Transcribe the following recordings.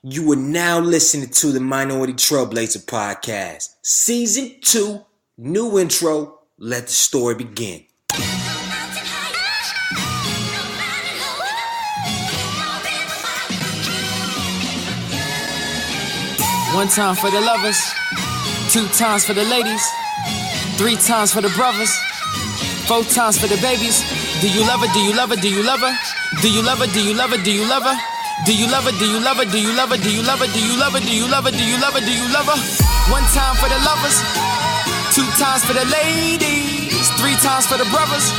You are now listening to the Minority Trailblazer Podcast. Season 2, new intro, let the story begin. One time for the lovers, 2 times for the ladies, 3 times for the brothers, 4 times for the babies. Do you love her? Do you love her? Do you love her? Do you love her? Do you love her? Do you love her? Do you love her? Do you love her? Do you love her? Do you love her? Do you love her? Do you love her? Do you love her? Do you love her? 1 time for the lovers, 2 times for the ladies, 3 times for the brothers,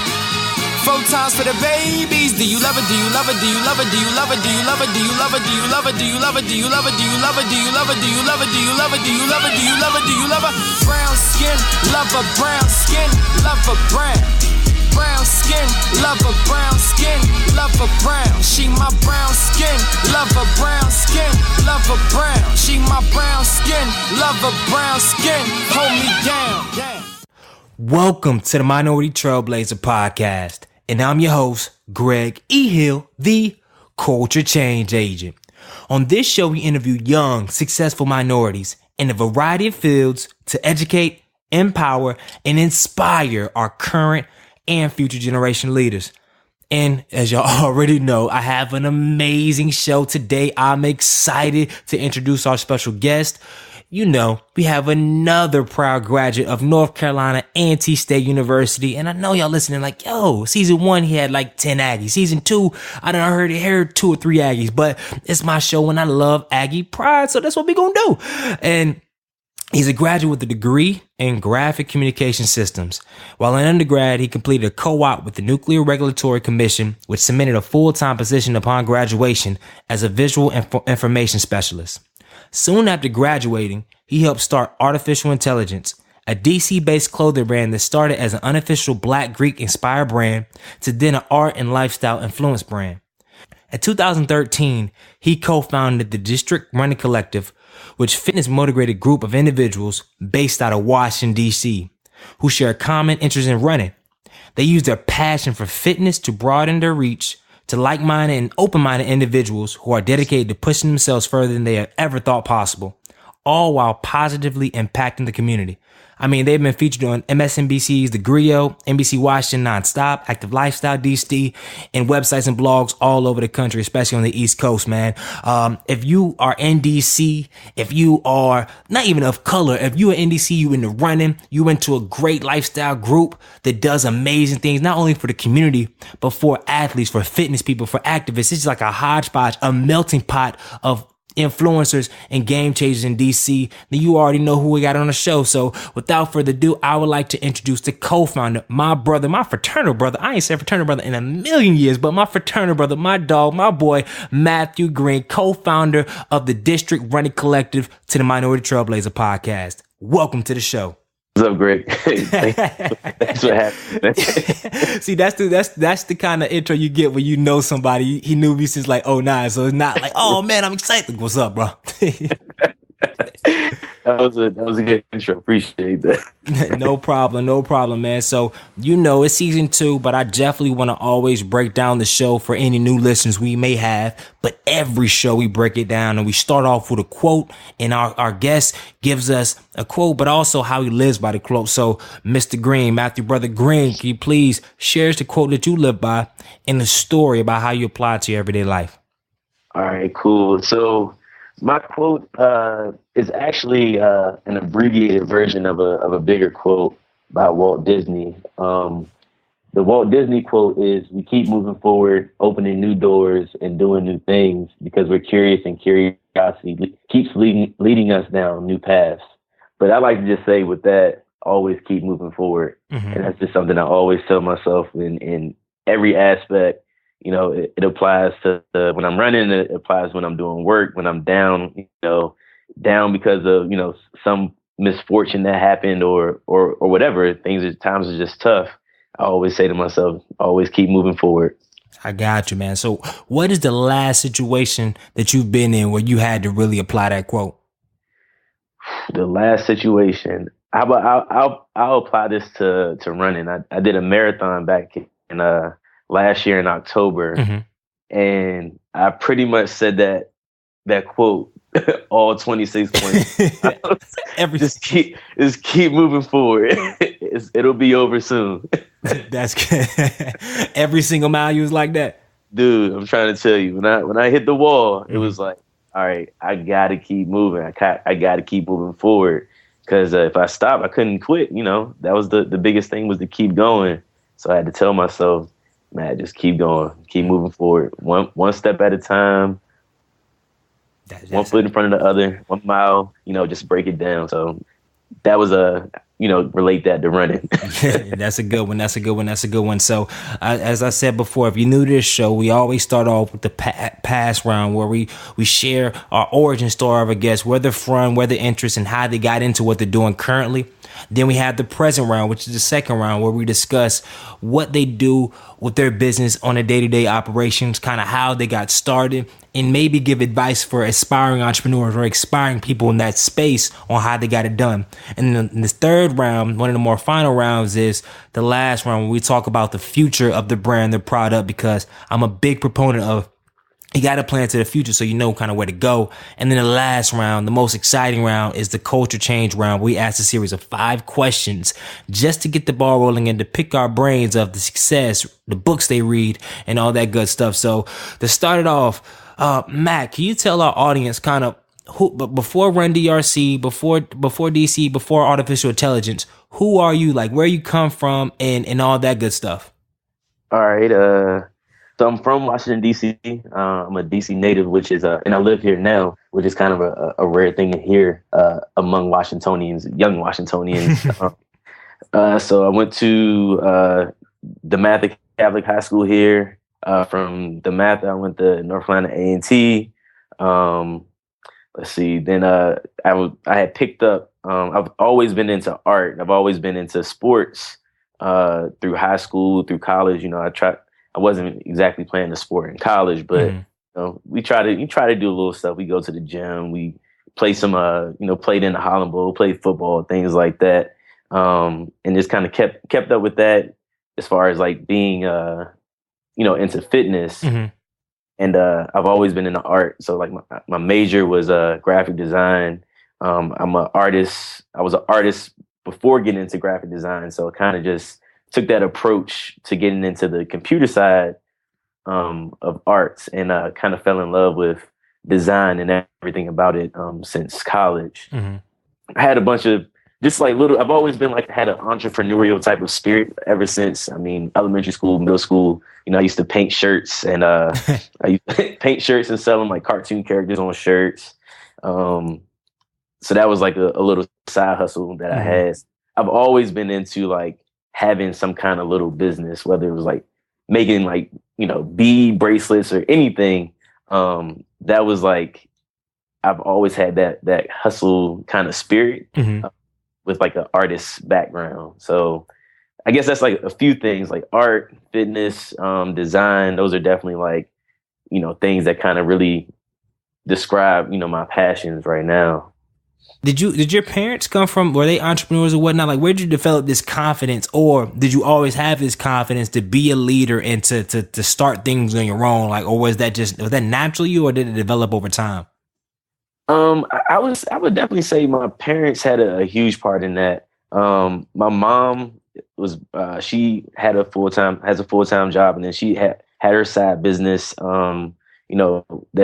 4 times for the babies. Do you love her? Do you love her? Do you love her? Do you love her? Do you love her? Do you love her? Do you love her? Do you love her? Do you love her? Do you love her? Do you love her? Do you love her? Do you love her? Do you love her? Do you love her? Do you love her? Brown skin, love her brown skin, love her brown. Brown skin, love her brown skin, love her brown. She my brown skin, love her brown skin, love her brown. She my brown skin, love her brown skin. Hold me down. Welcome to the Minority Trailblazer Podcast. And I'm your host, Greg E. Hill, the Culture Change Agent. On this show, we interview young, successful minorities in a variety of fields to educate, empower, and inspire our current and future generation leaders. And as y'all already know, I have an amazing show today. I'm excited to introduce our special guest. You know, we have another proud graduate of North Carolina A&T State University. And I know y'all listening like, yo, season 1, he had like 10 Aggies. Season 2, I done heard 2 or 3 Aggies. But it's my show and I love Aggie pride. So that's what we gonna do. And he's a graduate with a degree in graphic communication systems. While in undergrad, he completed a co-op with the Nuclear Regulatory Commission, which cemented a full-time position upon graduation as a visual information specialist. Soon after graduating, he helped start Artificial Intelligence, a DC-based clothing brand that started as an unofficial Black Greek-inspired brand to then an art and lifestyle influence brand. In 2013, he co-founded the District Running Collective, which fitness-motivated group of individuals based out of Washington, D.C., who share a common interest in running. They use their passion for fitness to broaden their reach to like-minded and open-minded individuals who are dedicated to pushing themselves further than they have ever thought possible, all while positively impacting the community. I mean, they've been featured on MSNBC's The Griot, NBC Washington Nonstop, Active Lifestyle DC, and websites and blogs all over the country, especially on the East Coast, man. If you are in DC, if you are not even of color, if you are in DC, you into running, you into a great lifestyle group that does amazing things, not only for the community, but for athletes, for fitness people, for activists. It's just like a hodgepodge, a melting pot of influencers and game changers in DC. Then you already know who we got on the show. So without further ado, I would like to introduce the co-founder, my brother, my fraternal brother. I ain't said fraternal brother in a million years, but my fraternal brother, my dog, my boy, Matthew Green, co-founder of the District Running Collective to the Minority Trailblazer Podcast. Welcome to the show. What's up, Greg? Thanks for having me. See, that's the kind of intro you get when you know somebody. He knew me since like 2009, so it's not like, oh man, I'm excited. What's up, bro? That was a good intro. Appreciate that. No problem, man. So, you know, it's season 2, but I definitely want to always break down the show for any new listeners we may have. But every show we break it down and we start off with a quote, and our guest gives us a quote, but also how he lives by the quote. So, Mr. Green, Matthew Brother Green, can you please share the quote that you live by and the story about how you apply it to your everyday life? All right, cool. So my quote is actually an abbreviated version of a bigger quote by Walt Disney. The Walt Disney quote is, "We keep moving forward, opening new doors and doing new things because we're curious, and curiosity keeps leading us down new paths." But I like to just say with that, always keep moving forward. Mm-hmm. And that's just something I always tell myself in every aspect. You know, it applies to when I'm running, it applies when I'm doing work, when I'm down, down because of, some misfortune that happened or whatever. Times are just tough. I always say to myself, always keep moving forward. I got you, man. So what is the last situation that you've been in where you had to really apply that quote? The last situation, I'll apply this to running. I did a marathon back in last year in October, mm-hmm. and I pretty much said that quote all 26 points. Every just keep moving forward. It'll be over soon. That's every single mile you was like that. Dude, I'm trying to tell you, when I hit the wall, it was like, all right, I gotta keep moving. I gotta keep moving forward, because if I stop, I couldn't quit. That was the biggest thing, was to keep going. So I had to tell myself, man, just keep going, keep moving forward, one step at a time, one foot in front of the other, 1 mile. Just break it down. So that was relate that to running. That's a good one. So as I said before, if you're new to this show, we always start off with the past round, where we share our origin story of a guest, where they're from, where their interests, and how they got into what they're doing currently. Then we have the present round, which is the second round, where we discuss what they do with their business on a day-to-day operations, kind of how they got started, and maybe give advice for aspiring entrepreneurs or aspiring people in that space on how they got it done. And then this third round, one of the more final rounds, is the last round, where we talk about the future of the brand, the product, because I'm a big proponent of, you got to plan to the future so you know kind of where to go. And then the last round, the most exciting round, is the culture change round. We ask a series of 5 questions just to get the ball rolling and to pick our brains of the success, the books they read, and all that good stuff. So to start it off, Matt, can you tell our audience kind of who, before Run DRC, before DC, before artificial intelligence, who are you? Like, where you come from, and all that good stuff? All right. So I'm from Washington, D.C. I'm a D.C. native, which is, and I live here now, which is kind of a rare thing to hear among Washingtonians, young Washingtonians. So I went to DeMatha Catholic High School here. From DeMatha, I went to North Carolina A&T. Let's see. Then I had picked up. I've always been into art. I've always been into sports through high school, through college. I wasn't exactly playing a sport in college, but we try to do a little stuff. We go to the gym, we play some played in the Holland Bowl, played football, things like that. And just kind of kept up with that as far as like being into fitness. And I've always been into art. So like my major was graphic design. I'm an artist. I was an artist before getting into graphic design. So it kind of just took that approach to getting into the computer side of arts, and kind of fell in love with design and everything about it since college. I had a bunch of I've always been had an entrepreneurial type of spirit ever since. I mean, elementary school, middle school, I used to paint shirts, and I used to paint shirts and sell them like cartoon characters on shirts. So that was like a little side hustle that I had. I've always been into like having some kind of little business, whether it was like making bead bracelets or anything. That was like, I've always had that hustle kind of spirit with like an artist background. So I guess that's like a few things, like art, fitness, design. Those are definitely like, things that kind of really describe, my passions right now. Did your parents come from, were they entrepreneurs or whatnot? Like, where did you develop this confidence, or did you always have this confidence to be a leader and to start things on your own? Like, or was that natural you, or did it develop over time? I would definitely say my parents had a huge part in that. My mom she has a full-time job, and then she had her side business, that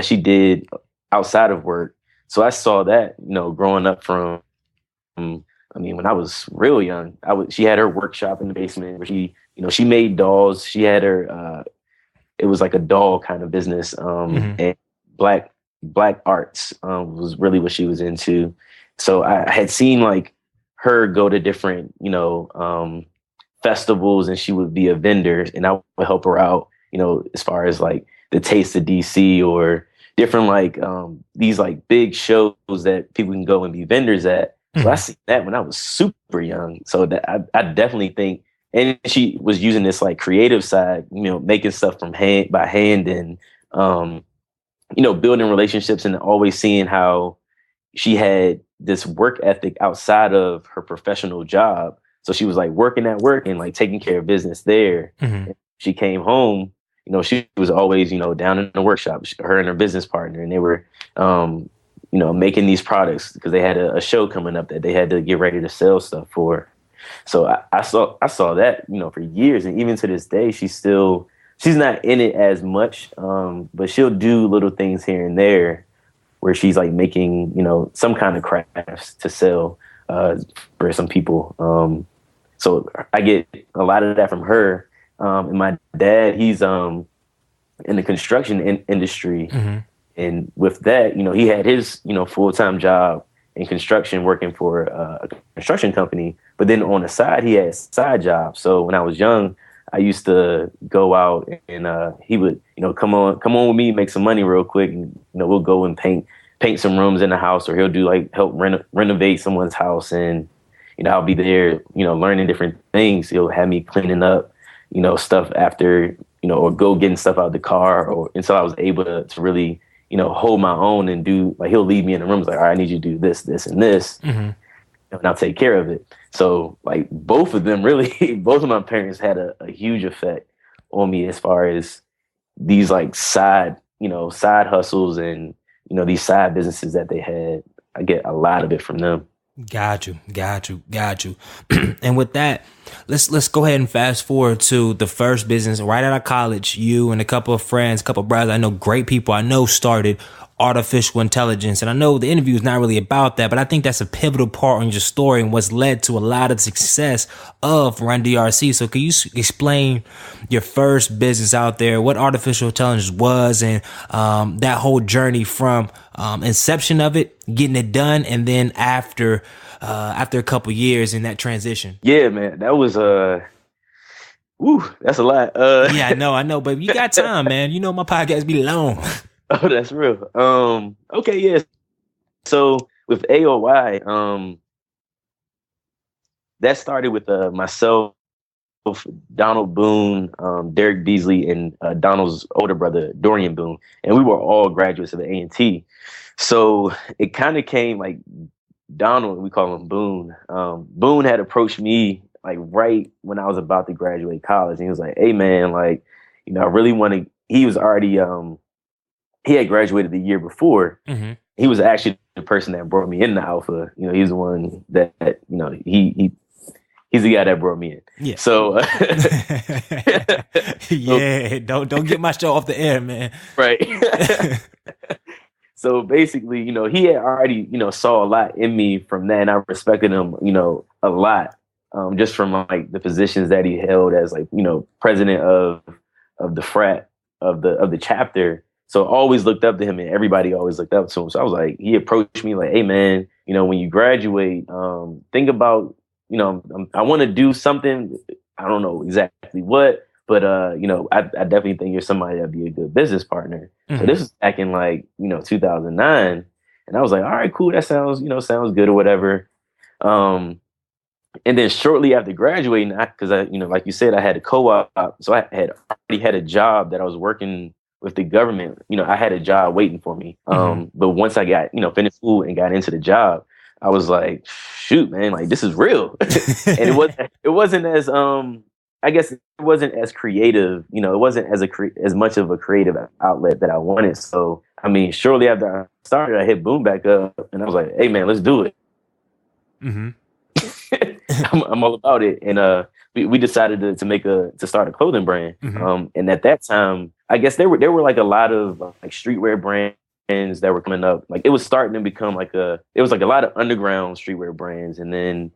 she did outside of work. So I saw that, growing up from, when I was real young, she had her workshop in the basement where she made dolls. She had her, it was like a doll kind of business, and black arts, was really what she was into. So I had seen like her go to different, festivals, and she would be a vendor, and I would help her out, as far as like the Taste of DC or different like these like big shows that people can go and be vendors at. So I see that when I was super young. So that I definitely think, and she was using this like creative side, making stuff by hand, and building relationships, and always seeing how she had this work ethic outside of her professional job. So she was like working at work and like taking care of business there. She came home, she was always, down in the workshop, her and her business partner, and they were, making these products because they had a show coming up that they had to get ready to sell stuff for. So I saw that, for years. And even to this day, she's not in it as much. But she'll do little things here and there where she's like making, some kind of crafts to sell for some people. So I get a lot of that from her. And my dad, he's in the construction industry. Mm-hmm. And with that, he had his, full-time job in construction working for a construction company. But then on the side, he had side jobs. So when I was young, I used to go out and he would, come on with me, make some money real quick. And, we'll go and paint some rooms in the house, or he'll do like help renovate someone's house. And, I'll be there, learning different things. He'll have me cleaning up, stuff after, or go getting stuff out of the car, and so I was able to really, hold my own and do, like, he'll leave me in the room. Like, all right, I need you to do this, this, and this. Mm-hmm. And I'll take care of it. So like both of them really, both of my parents had a huge effect on me as far as these like side hustles and, these side businesses that they had. I get a lot of it from them. Got you. And with that, let's go ahead and fast forward to the first business right out of college. You and a couple of friends, a couple of brothers, I know great people I know started artificial intelligence. And I know the interview is not really about that, but I think that's a pivotal part in your story and what's led to a lot of success of Run DRC. So can you explain your first business out there, what artificial intelligence was, and that whole journey from inception of it, getting it done, and then after a couple years in that transition? Yeah, man, that was that's a lot. Yeah, I know, but you got time, man. My podcast be long. Oh, that's real. Okay, yeah. So with AOY, that started with myself, Donald Boone, Derek Beasley, and Donald's older brother, Dorian Boone. And we were all graduates of the A&T. So it kind of came like Donald, we call him Boone. Boone had approached me like right when I was about to graduate college. And he was like, hey, man, like, I really want to, he was already, he had graduated the year before. Mm-hmm. He was actually the person that brought me into Alpha. He's the one that he's the guy that brought me in. Yeah. So yeah, don't get my show off the air, man. Right. So basically, he had already, saw a lot in me from that, and I respected him, a lot, just from like the positions that he held as like, president of the frat of the chapter. So I always looked up to him, and everybody always looked up to him. So I was like, he approached me like, hey, man, when you graduate, think about, I want to do something. I don't know exactly what, but, I definitely think you're somebody that'd be a good business partner. Mm-hmm. So this was back in like, 2009. And I was like, all right, cool. That sounds good or whatever. And then shortly after graduating, because I, like you said, I had a co-op. So I had already had a job that I was working with the government. I had a job waiting for me. But once I got, finished school and got into the job, I was like, shoot, man, like this is real. And it wasn't as, I guess it wasn't as creative, it wasn't as much of a creative outlet that I wanted. So, I mean, shortly after I started, I hit Boom back up and I was like, hey man, let's do it. Mm-hmm. I'm all about it. And we decided to start a clothing brand. Mm-hmm. And at that time, I guess there were like a lot of like streetwear brands that were coming up. Like it was starting to become it was like a lot of underground streetwear brands. And then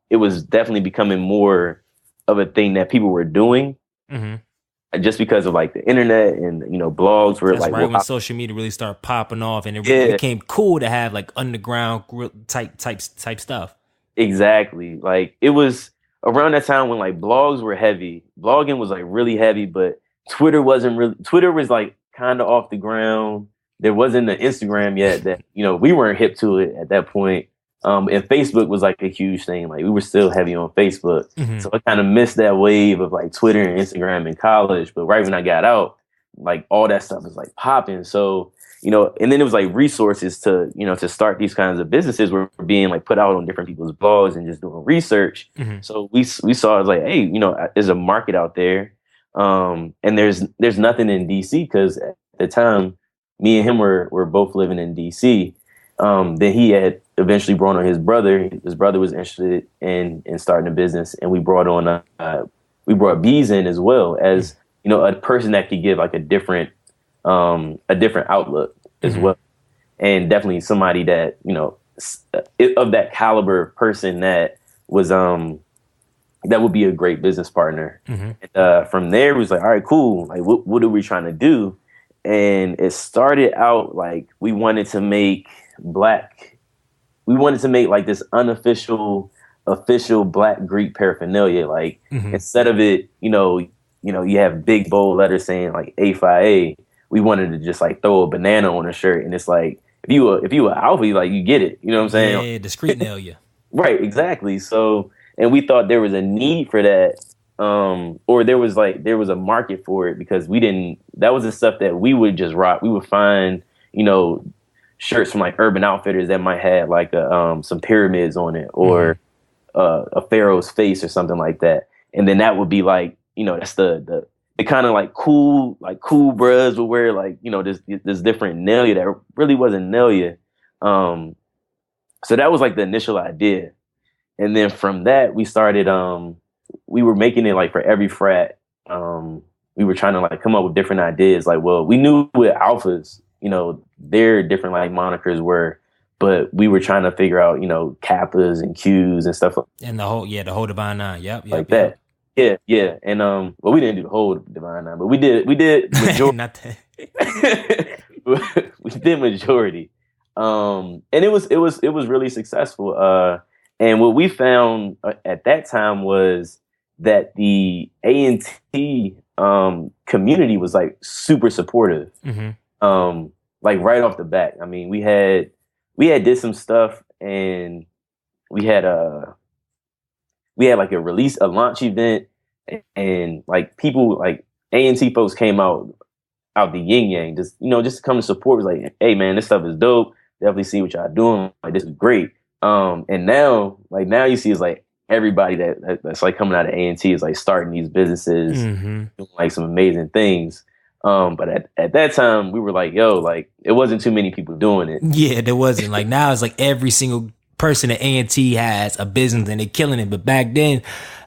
it was definitely becoming more of a thing that people were doing. Mm-hmm. Just because of like the internet and, blogs were. That's like right when social media really started popping off, and it really became cool to have like underground type stuff. Exactly. Like it was around that time when like blogs were heavy. Blogging was like really heavy, but Twitter was like kind of off the ground. There wasn't an Instagram yet that, we weren't hip to it at that point. And Facebook was like a huge thing. Like we were still heavy on Facebook. Mm-hmm. So I kind of missed that wave of like Twitter and Instagram in college. But right when I got out, like all that stuff was like popping. So, and then it was like resources to, to start these kinds of businesses were being like put out on different people's blogs and just doing research. Mm-hmm. So we saw it was like, hey, there's a market out there. And there's nothing in DC because at the time me and him were both living in DC. Then he had eventually brought on his brother. His brother was interested in starting a business, and we brought Bees in as well as, you know, a person that could give like a different outlook as well, and definitely somebody that, you know, of that caliber of person that was that would be a great business partner. And, from there, it was like, all right, cool. Like, what are we trying to do? And it started out like we wanted to make like this unofficial, official Black Greek paraphernalia. Like, instead of it, you have big bold letters saying like A5A. We wanted to just like throw a banana on a shirt, and it's like, if you were alpha, like, you get it. You know what I'm saying? Yeah, discreet nail you. Right, exactly. So, and we thought there was a need for that, or there was a market for it, because that was the stuff that we would just rock. We would find, shirts from like Urban Outfitters that might have like some pyramids on it, or a pharaoh's face or something like that. And then that would be like, that's the kind of like cool bruhs would wear, like, this different nailya that really wasn't nailya. So that was like the initial idea. And then from that, we started, we were making it like for every frat. We were trying to like come up with different ideas. Like, well, we knew with alphas, their different like monikers were, but we were trying to figure out, kappas and Qs and stuff. And the whole Divine Nine. Yep. Like that. Yeah. And, well, we didn't do the whole Divine Nine, but we did majority. Not that. We did majority. And it was really successful. And what we found at that time was that the A&T community was like super supportive. Like right off the bat. I mean, we had did some stuff, and we had like a launch event, and like people like A&T folks came out the yin yang, just to come to support. Was like, hey man, this stuff is dope. Definitely see what y'all doing. Like, this is great. And now you see, it's like everybody that's like coming out of A&T is like starting these businesses, doing like some amazing things. But at that time, we were like, yo, like, it wasn't too many people doing it. Yeah, there wasn't. Like, now it's like every single person at A&T has a business and they're killing it. But back then,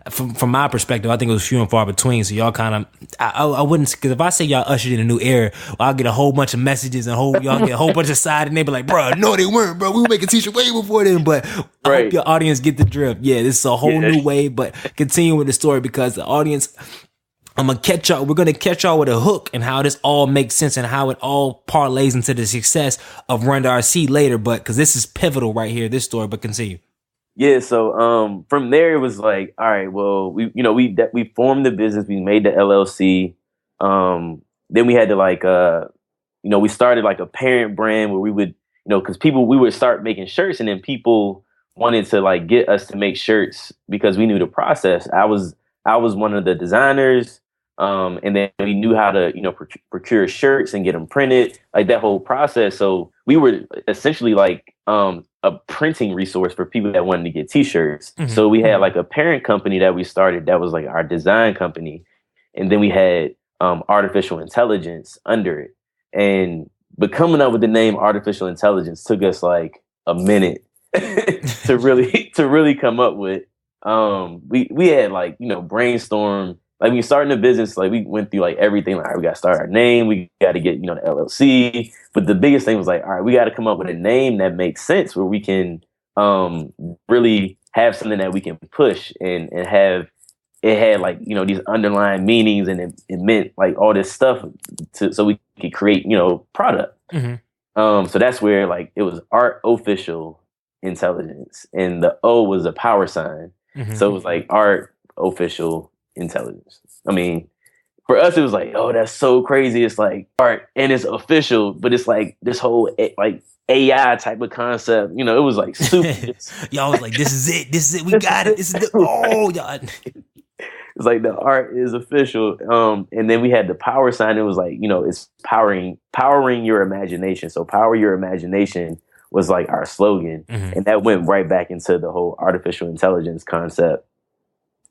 from my perspective, I think it was few and far between. So y'all kind of, I wouldn't, because if I say y'all ushered in a new era, I'll get a whole bunch of messages and y'all get a whole bunch of side, and they be like, bro, no, they weren't, bro. We were making t-shirts way before then. But I hope your audience get the drift. Yeah, this is a whole new way. But continue with the story, because the audience, we're going to catch y'all with a hook and how this all makes sense and how it all parlays into the success of Run RC later. But because this is pivotal right here, this story, but continue. Yeah. So, from there, it was like, all right, well, we formed the business, we made the LLC. Then we had to like, we started like a parent brand where we would, cause we would start making shirts, and then people wanted to like get us to make shirts because we knew the process. I was one of the designers. And then we knew how to, procure shirts and get them printed, like that whole process. So we were essentially like a printing resource for people that wanted to get t-shirts. So we had like a parent company that we started that was like our design company. And then we had artificial intelligence under it. But coming up with the name artificial intelligence took us like a minute to really come up with. We had like, brainstorm. Like, when you starting a business, like, we went through like everything. Like, all right, we got to start our name. We got to get, the LLC. But the biggest thing was like, all right, we got to come up with a name that makes sense, where we can really have something that we can push and have it had like, these underlying meanings, and it meant like all this stuff so we could create, product. So that's where like it was art official intelligence, and the O was a power sign. So it was like art official intelligence. I mean, for us, it was like, oh, that's so crazy. It's like art and it's official, but it's like this whole like AI type of concept. It was like super. Y'all was like, this is it. We got it. This is y'all. It's like the art is official. And then we had the power sign. It was like, it's powering your imagination. So power your imagination was like our slogan. And that went right back into the whole artificial intelligence concept.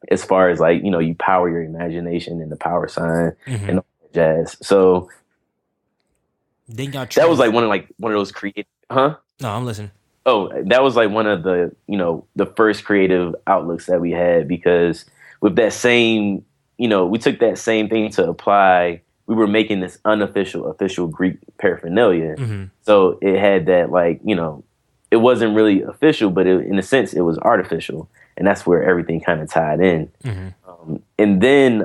As far as like, you power your imagination and the power sign and all that jazz. So then y'all that was like one of those creative, huh? No, I'm listening. Oh, that was like one of the, the first creative outlooks that we had, because with that same, we took that same thing to apply. We were making this official Greek paraphernalia. Mm-hmm. So it had that, like, it wasn't really official, but in a sense it was artificial. And that's where everything kind of tied in. Mm-hmm. And then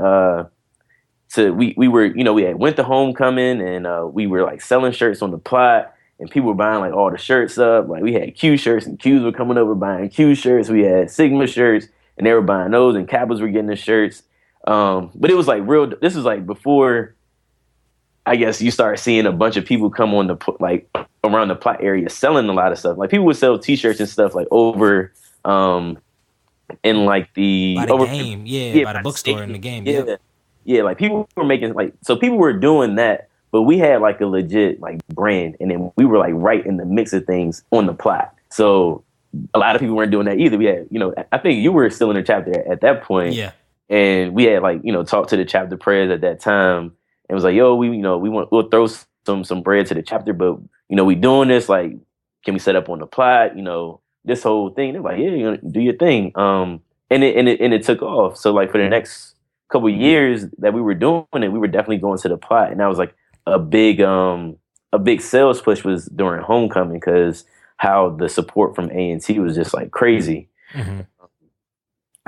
we were, we had went to homecoming, and we were like selling shirts on the plot. And people were buying like all the shirts up. Like we had Q shirts, and Qs were coming over buying Q shirts. We had Sigma shirts, and they were buying those, and Kappas were getting the shirts. But it was like real. This was like before, I guess, you start seeing a bunch of people come on like around the plot area selling a lot of stuff. Like people would sell T-shirts and stuff like over in like the by the game, by the bookstore in the game. Yeah. Like people were making so people were doing that. But we had like a legit like brand, and then we were like right in the mix of things on the plot. So a lot of people weren't doing that either. We had, I think you were still in the chapter at that point. Yeah. And we had like, talked to the chapter prayers at that time, and was like, yo, we'll throw some bread to the chapter, but we doing this, like, can we set up on the plot? This whole thing. They're like, yeah, do your thing. And it took off. So like for the next couple of years that we were doing it, we were definitely going to the plot, and that was like a big sales push was during homecoming, because how the support from A&T was just like crazy. Mm-hmm.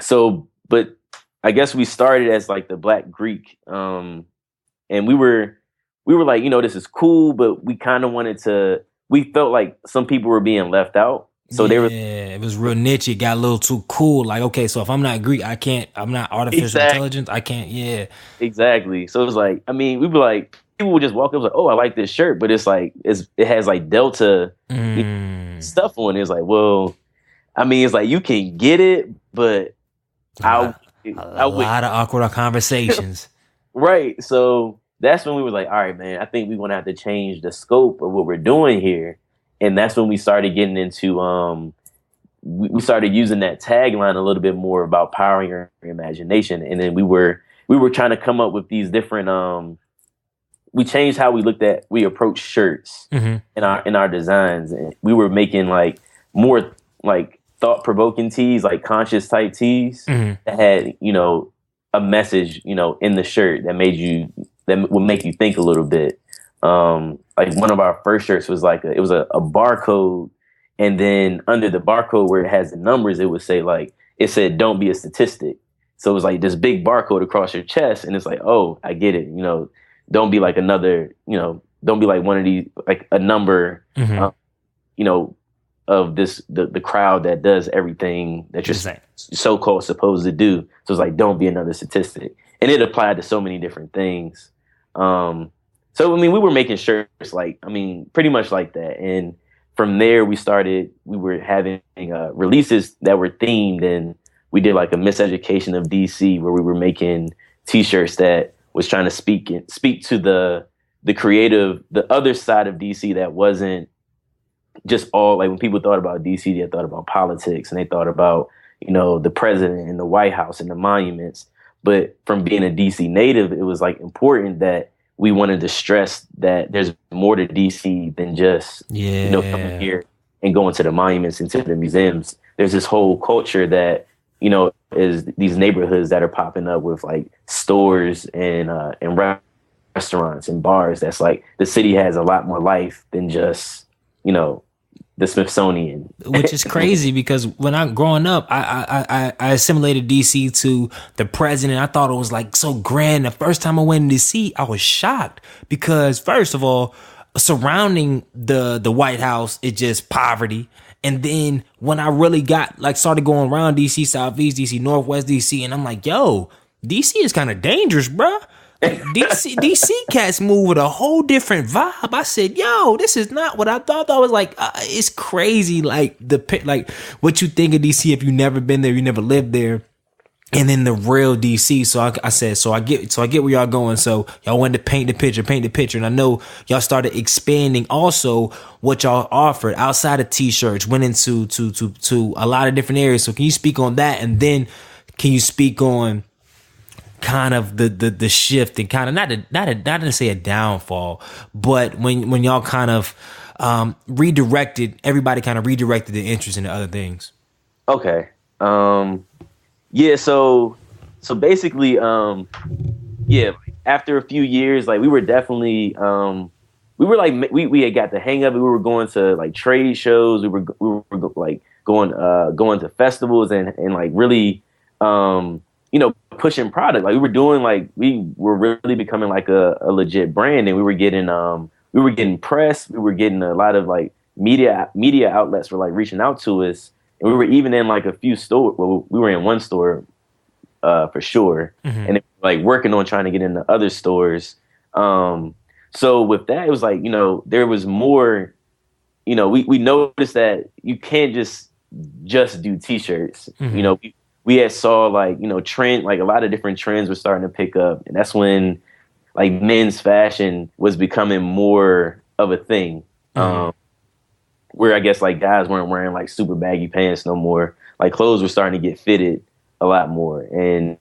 So, but I guess we started as like the Black Greek, and we were like, this is cool, but we kind of we felt like some people were being left out. So it was real niche. It got a little too cool. Like, okay, so if I'm not Greek, I'm not artificial intelligence. I can't. Yeah, exactly. So it was like, we were like, people would just walk up like, oh, I like this shirt, but it's like it has like Delta stuff on it. It's like, well, it's like you can get it, but a lot of awkward conversations. Right. So that's when we were like, all right, man, I think we're gonna have to change the scope of what we're doing here. And that's when we started getting into we started using that tagline a little bit more about powering your imagination. And then we were trying to come up with these different we changed how we approach shirts in our designs. And we were making like more like thought-provoking tees, like conscious type tees that had, a message, in the shirt that would make you think a little bit. Like one of our first shirts was like it was a barcode, and then under the barcode where it has the numbers, it would say like, it said, "Don't be a statistic." So it was like this big barcode across your chest, and it's like, oh, I get it. Don't be like another, don't be like one of these, like a number, of the crowd that does everything that you're so-called supposed to do. So it's like, don't be another statistic. And it applied to so many different things. So, we were making shirts like, pretty much like that. And from there, we were having releases that were themed, and we did like a miseducation of DC, where we were making T-shirts that was trying to speak to the creative, the other side of DC that wasn't just all like when people thought about DC, they thought about politics, and they thought about, the president and the White House and the monuments. But from being a DC native, it was like important that we wanted to stress that there's more to DC than just, coming here and going to the monuments and to the museums. There's this whole culture that, is these neighborhoods that are popping up with like stores and restaurants and bars. That's like, the city has a lot more life than just, the Smithsonian. Which is crazy, because when I'm growing up, I assimilated DC to the president. I thought it was like so grand. The first time I went to DC, I was shocked, because first of all, surrounding the White House, it's just poverty. And then when I really started going around DC Southeast, DC Northwest, DC, and I'm like, yo, DC is kind of dangerous, bruh. Like DC cats move with a whole different vibe. I said, yo, this is not what I thought. I was like, it's crazy. Like what you think of DC if you never been there, you never lived there. And then the real DC. So I said, I get where y'all going. So y'all wanted to paint the picture. And I know y'all started expanding also what y'all offered outside of T-shirts, went into to a lot of different areas. So can you speak on that? And then can you speak on kind of the shift and kind of not to say a downfall, but when y'all kind of everybody kind of redirected the interest into other things. Okay. Yeah. So basically, yeah. After a few years, like we were definitely, we were like we had got the hang of it. We were going to like trade shows. We were like going to festivals and like really, pushing product. Like we were doing like we were really becoming like a legit brand, and we were getting press. We were getting a lot of like media outlets were like reaching out to us, and we were even in like a few stores. Well, we were in one store for sure, and it, like working on trying to get into other stores. So with that, it was like, there was more, we noticed that you can't just do t-shirts. We had saw like, trend, like a lot of different trends were starting to pick up. And that's when like men's fashion was becoming more of a thing. Where I guess like guys weren't wearing like super baggy pants no more. Like clothes were starting to get fitted a lot more. And,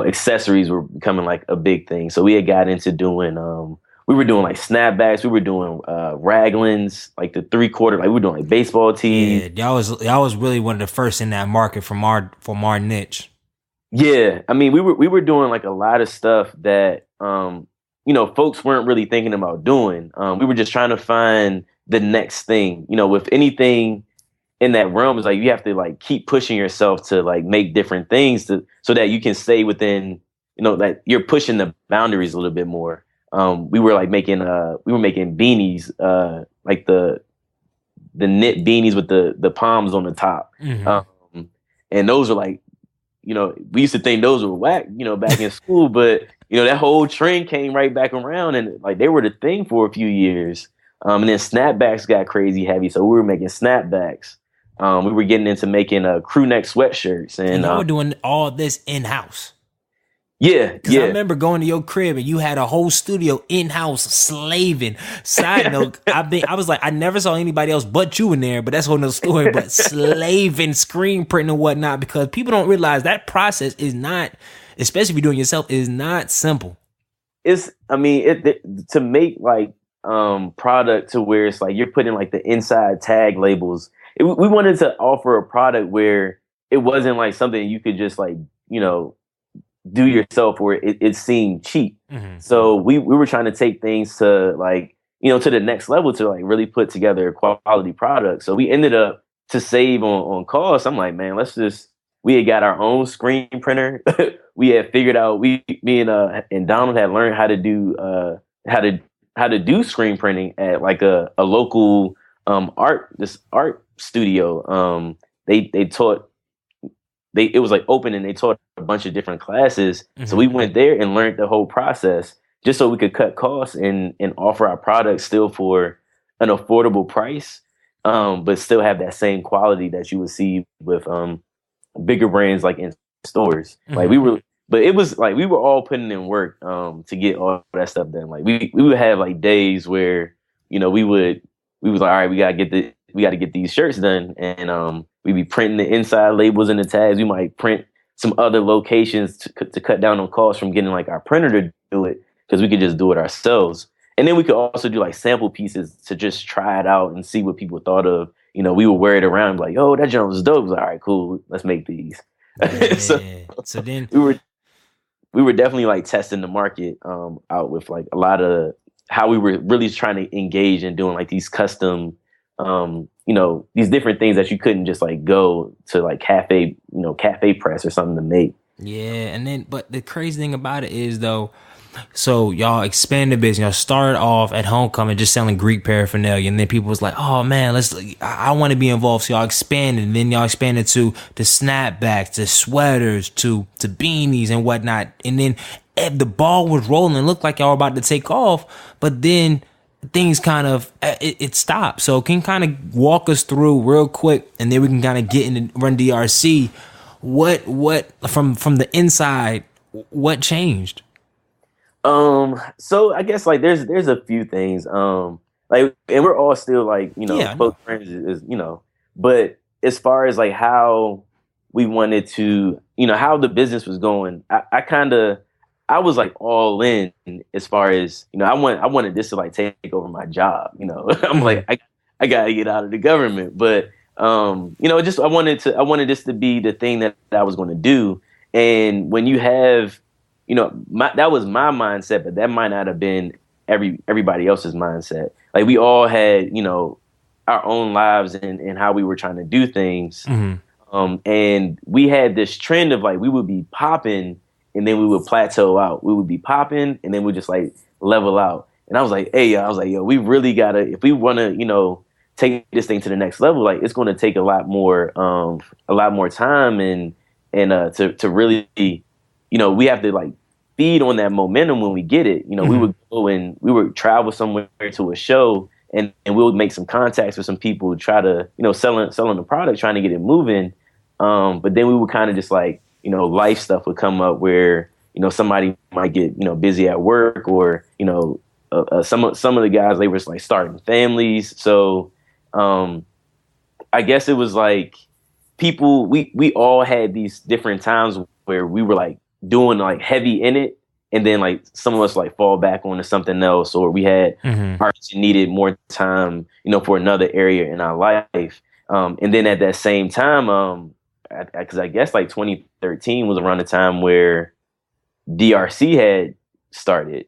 accessories were becoming like a big thing. So we had got into doing, we were doing like snapbacks. We were doing raglans, like the 3/4, like we were doing like baseball tees. Yeah, y'all was really one of the first in that market from our niche. Yeah, I mean, we were doing like a lot of stuff that folks weren't really thinking about doing. We were just trying to find the next thing. With anything in that realm, is like you have to like keep pushing yourself to like make different things so that you can stay within, that you're pushing the boundaries a little bit more. We were like making beanies, like the knit beanies with the palms on the top. And those are like, we used to think those were whack, back in school, but that whole trend came right back around, and like they were the thing for a few years. And then snapbacks got crazy heavy, so we were making snapbacks. We were getting into making crew neck sweatshirts, and you were doing all this in house. Yeah. I remember going to your crib and you had a whole studio in-house slaving. Side note, I was like, I never saw anybody else but you in there, but that's a whole nother story. But slaving, screen printing and whatnot, because people don't realize that process is not, especially if you're doing it yourself, is not simple. To make like product to where it's like you're putting like the inside tag labels. We wanted to offer a product where it wasn't like something you could just like, do yourself where it seemed cheap. So we were trying to take things to like, to the next level to like really put together a quality product. So we ended up to save on costs. I'm like, man, we had got our own screen printer. We had figured out, me and Donald had learned how to do screen printing at like a local art studio. It was like open, and they taught a bunch of different classes. So we went there and learned the whole process just so we could cut costs and offer our products still for an affordable price, but still have that same quality that you would see with bigger brands like in stores. Like it was like we were all putting in work to get all that stuff done. Like we would have like days where we was like, all right, we gotta get these shirts done, and we'd be printing the inside labels and the tags. We might print some other locations to cut down on costs from getting like our printer to do it, because we could just do it ourselves. And then we could also do like sample pieces to just try it out and see what people thought of. We would wear it around like, oh, that jump was dope. Was like, all right, cool, let's make these. Yeah. so then we were definitely like testing the market out with like a lot of how we were really trying to engage in doing like these custom these different things that you couldn't just like go to like cafe press or something to make. Yeah. And then, but the crazy thing about it is though, so y'all expanded business. Y'all started off at Homecoming just selling Greek paraphernalia, and then people was like, "Oh man, I want to be involved." So y'all expanded, and then y'all expanded to the snapbacks, to sweaters, to beanies and whatnot. And then the ball was rolling. It looked like y'all were about to take off, but then things kind of it stopped. So can you kind of walk us through real quick, and then we can kind of get into Run DRC. What from the inside, what changed? So I guess like there's a few things. Like, and we're all still like, close friends but as far as like how we wanted to, how the business was going, I kind of I was like all in as far as, you know, I wanted this to like take over my job, you know. I'm like, I gotta get out of the government. But you know, just I wanted this to be the thing that I was gonna do. And when you have, you know, that was my mindset, but that might not have been everybody else's mindset. Like we all had, you know, our own lives and how we were trying to do things. And we had this trend of like we would be popping and then we would plateau out. We would be popping and then we'd just like level out. And I was like, hey, yo, we really gotta, if we wanna, you know, take this thing to the next level, like it's gonna take a lot more time and to really, you know, we have to like feed on that momentum when we get it. You know, we would go and we would travel somewhere to a show and we would make some contacts with some people, try to, you know, selling the product, trying to get it moving. But then we would kind of just like, you know, life stuff would come up where, you know, somebody might get, you know, busy at work or, you know, some of the guys, they were just like starting families. So I guess it was like people, we all had these different times where we were like doing like heavy in it. And then like some of us like fall back onto something else, or we had artists who needed more time, you know, for another area in our life. And then at that same time, because I guess like 2013 was around the time where DRC had started.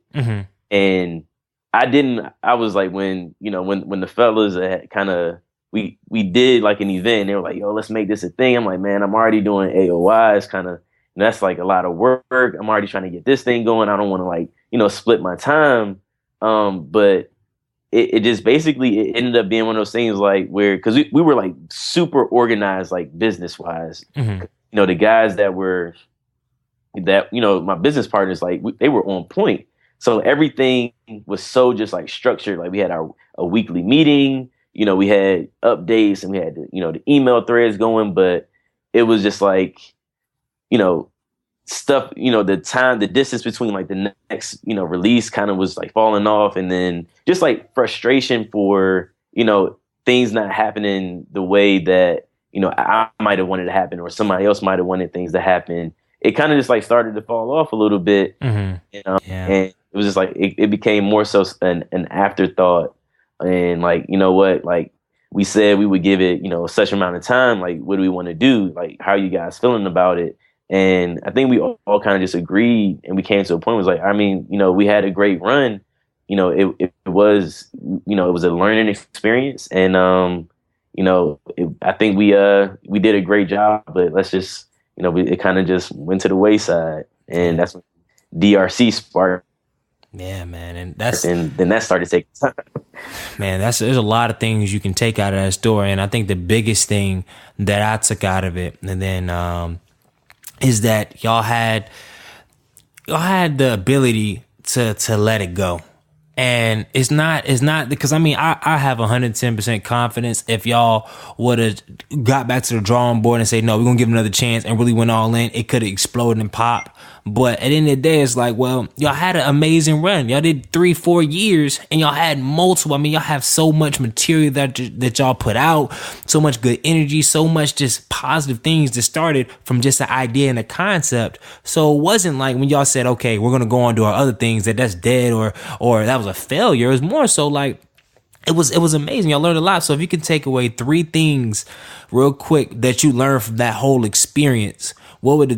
And I was like, when, you know, when the fellas had kind of, we did like an event and they were like, yo, let's make this a thing. I'm like, man, I'm already doing AOI. It's kind of, that's like a lot of work. I'm already trying to get this thing going. I don't want to like, you know, split my time. But it just basically, it ended up being one of those things like where, because we were like super organized, like business wise. You know, the guys that, you know, my business partners, like they were on point. So everything was so just like structured. Like we had a weekly meeting, you know, we had updates and we had, you know, the email threads going, but it was just like, you know, stuff, you know, the distance between like the next, you know, release kind of was like falling off. And then just like frustration for, you know, things not happening the way that, you know, I might have wanted to happen or somebody else might have wanted things to happen. It kind of just like started to fall off a little bit. You know, and it was just like, it became more so an afterthought. And like, you know what, like we said we would give it, you know, such amount of time. Like, what do we want to do? Like, how are you guys feeling about it? And I think we all kind of just agreed, and we came to a point. It was like, I mean, you know, we had a great run. You know, it was, you know, it was a learning experience, and you know, I think we did a great job. But let's just, you know, it kind of just went to the wayside, and that's when DRC sparked. Yeah, man, and then that started taking time. Man, there's a lot of things you can take out of that story, and I think the biggest thing that I took out of it, and then is that y'all had the ability to let it go. And it's not because I mean, I have 110% confidence if y'all would have got back to the drawing board and say, no, we're going to give it another chance and really went all in, it could have exploded and popped. But at the end of the day, it's like, well, y'all had an amazing run. Y'all did 3-4 years and y'all had multiple. I mean, y'all have so much material that y'all put out, so much good energy, so much just positive things that started from just an idea and a concept. So it wasn't like when y'all said, okay, we're going to go on to our other things that's dead or that was a failure. It was more so like, it was amazing. Y'all learned a lot. So if you can take away 3 things real quick that you learned from that whole experience, what would the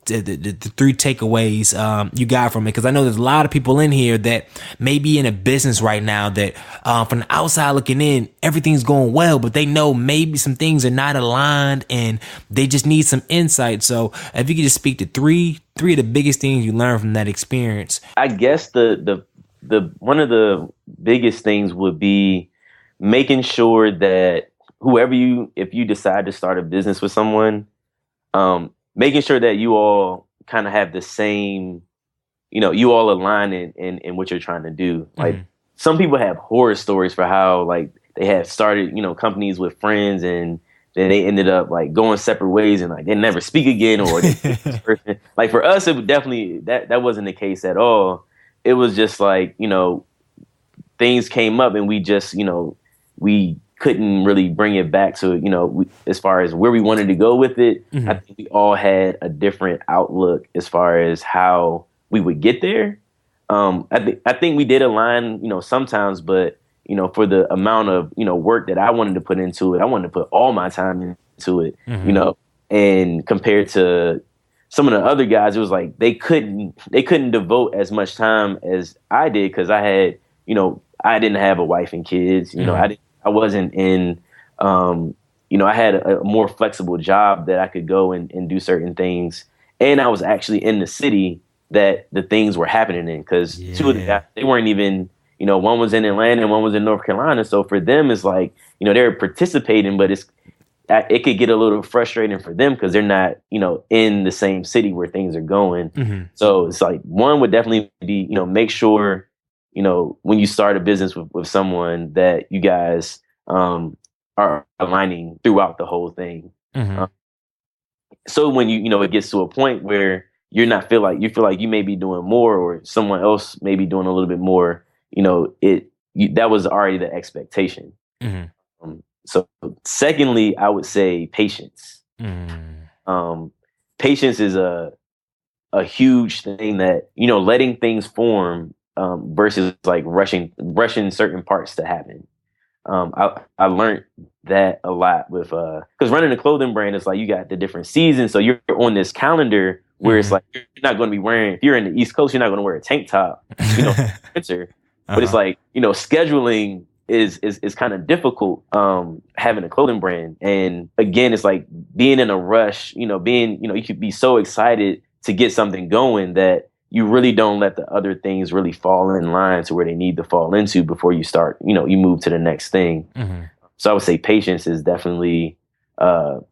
3 takeaways you got from it? Because I know there's a lot of people in here that may be in a business right now that from the outside looking in, everything's going well, but they know maybe some things are not aligned and they just need some insight. So if you could just speak to three of the biggest things you learned from that experience. I guess the one of the biggest things would be making sure that if you decide to start a business with someone, making sure that you all kind of have the same, you know, you all align in what you're trying to do. Like some people have horror stories for how like they have started, you know, companies with friends and then they ended up like going separate ways and like they never speak again or like for us, it would definitely, that wasn't the case at all. It was just like, you know, things came up and we just, you know, we couldn't really bring it back to, you know, as far as where we wanted to go with it. I think we all had a different outlook as far as how we would get there. I think we did align, sometimes, but for the amount of work that I wanted to put into it, I wanted to put all my time into it, and compared to some of the other guys, it was like they couldn't devote as much time as I did because I had, I didn't have a wife and kids. I wasn't in, I had a more flexible job that I could go and do certain things, and I was actually in the city that the things were happening in because two of the guys, they weren't even, one was in Atlanta and one was in North Carolina. So for them, it's like, they're participating, but it could get a little frustrating for them because they're not, in the same city where things are going. So it's like one would definitely be, make sure, when you start a business with someone that you guys are aligning throughout the whole thing. So when it gets to a point where you feel like you may be doing more or someone else may be doing a little bit more, that was already the expectation. So secondly, I would say patience. Patience is a huge thing that, letting things form versus like rushing certain parts to happen. I learned that a lot with because running a clothing brand is like you got the different seasons, so you're on this calendar where it's like you're not going to be wearing. If you're in the East Coast, you're not going to wear a tank top, winter. But it's like scheduling is kind of difficult having a clothing brand, and again, it's like being in a rush. Being you could be so excited to get something going that you really don't let the other things really fall in line to where they need to fall into before you start, you move to the next thing. So I would say patience is definitely a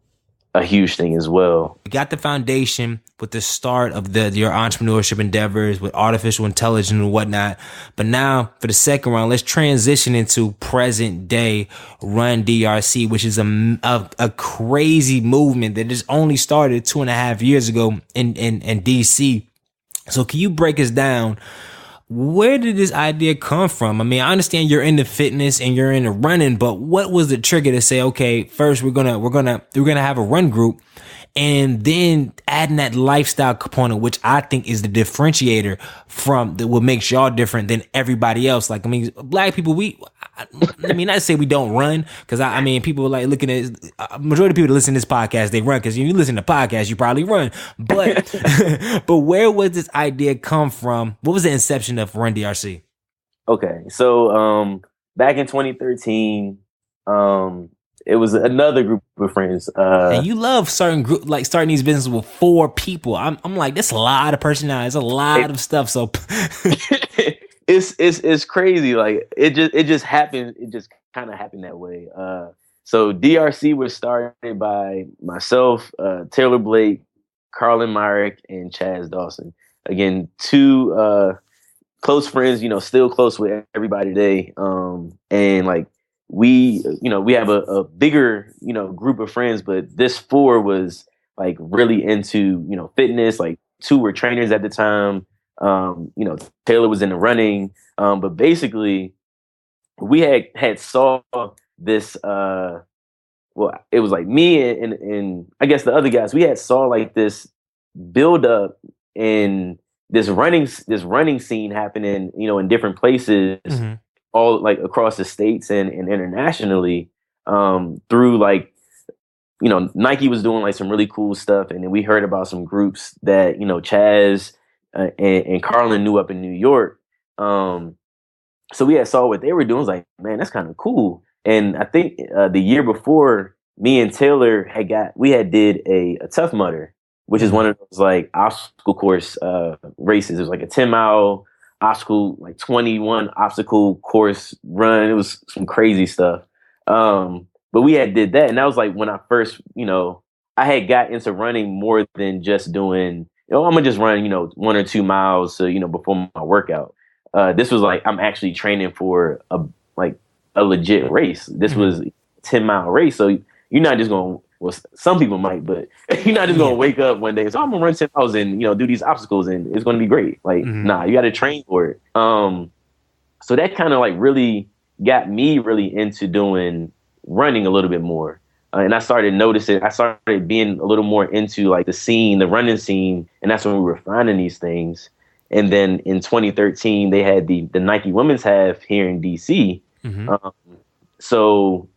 huge thing as well. You got the foundation with the start of your entrepreneurship endeavors with artificial intelligence and whatnot. But now for the second round, let's transition into present day Run DRC, which is a crazy movement that just only started 2.5 years ago in DC. So can you break us down? Where did this idea come from? I mean, I understand you're into fitness and you're into running, but what was the trigger to say, okay, first we're gonna have a run group, and then adding that lifestyle component, which I think is the differentiator from what makes y'all different than everybody else. Like, I mean, black people, I mean, not to say we don't run, because I mean, people like looking at majority of people that listen to this podcast, they run because you listen to podcasts, you probably run. But but where was this idea come from? What was the inception of Run DRC? Okay, so back in 2013, it was another group of friends. And you love starting these businesses with 4 people. I'm like, that's a lot of personality. It's a lot of stuff. So it's crazy. Like it just happened. It just kind of happened that way. So DRC was started by myself, Taylor Blake, Carlin Myrick, and Chaz Dawson. Again, 2 close friends. Still close with everybody today. And like. We have a bigger, group of friends, but this 4 was like really into, fitness. Like 2 were trainers at the time. Taylor was into running. But basically we had saw this, well, it was like me and I guess the other guys, we had saw like this build up in this running scene happening, in different places. All like across the states and internationally, through like, Nike was doing like some really cool stuff. And then we heard about some groups that, Chaz and Carlin knew up in New York. So we had saw what they were doing. I was like, man, that's kind of cool. And I think the year before, me and Taylor did a Tough Mudder, which is one of those like obstacle course races. It was like a 10-mile obstacle, like 21 obstacle course run. It was some crazy stuff. But we did that. And that was like when I first, I had got into running more than just doing, I'm gonna just run, 1 or 2 miles, before my workout. This was like, I'm actually training for a legit race. This was a 10-mile race. So you're not just going to, well, some people might, but you're not just going to wake up one day. So I'm going to run 10 miles and, do these obstacles and it's going to be great. Like, nah, you got to train for it. So that kind of like really got me really into doing running a little bit more. And I started being a little more into like the running scene. And that's when we were finding these things. And then in 2013, they had the Nike women's half here in DC. So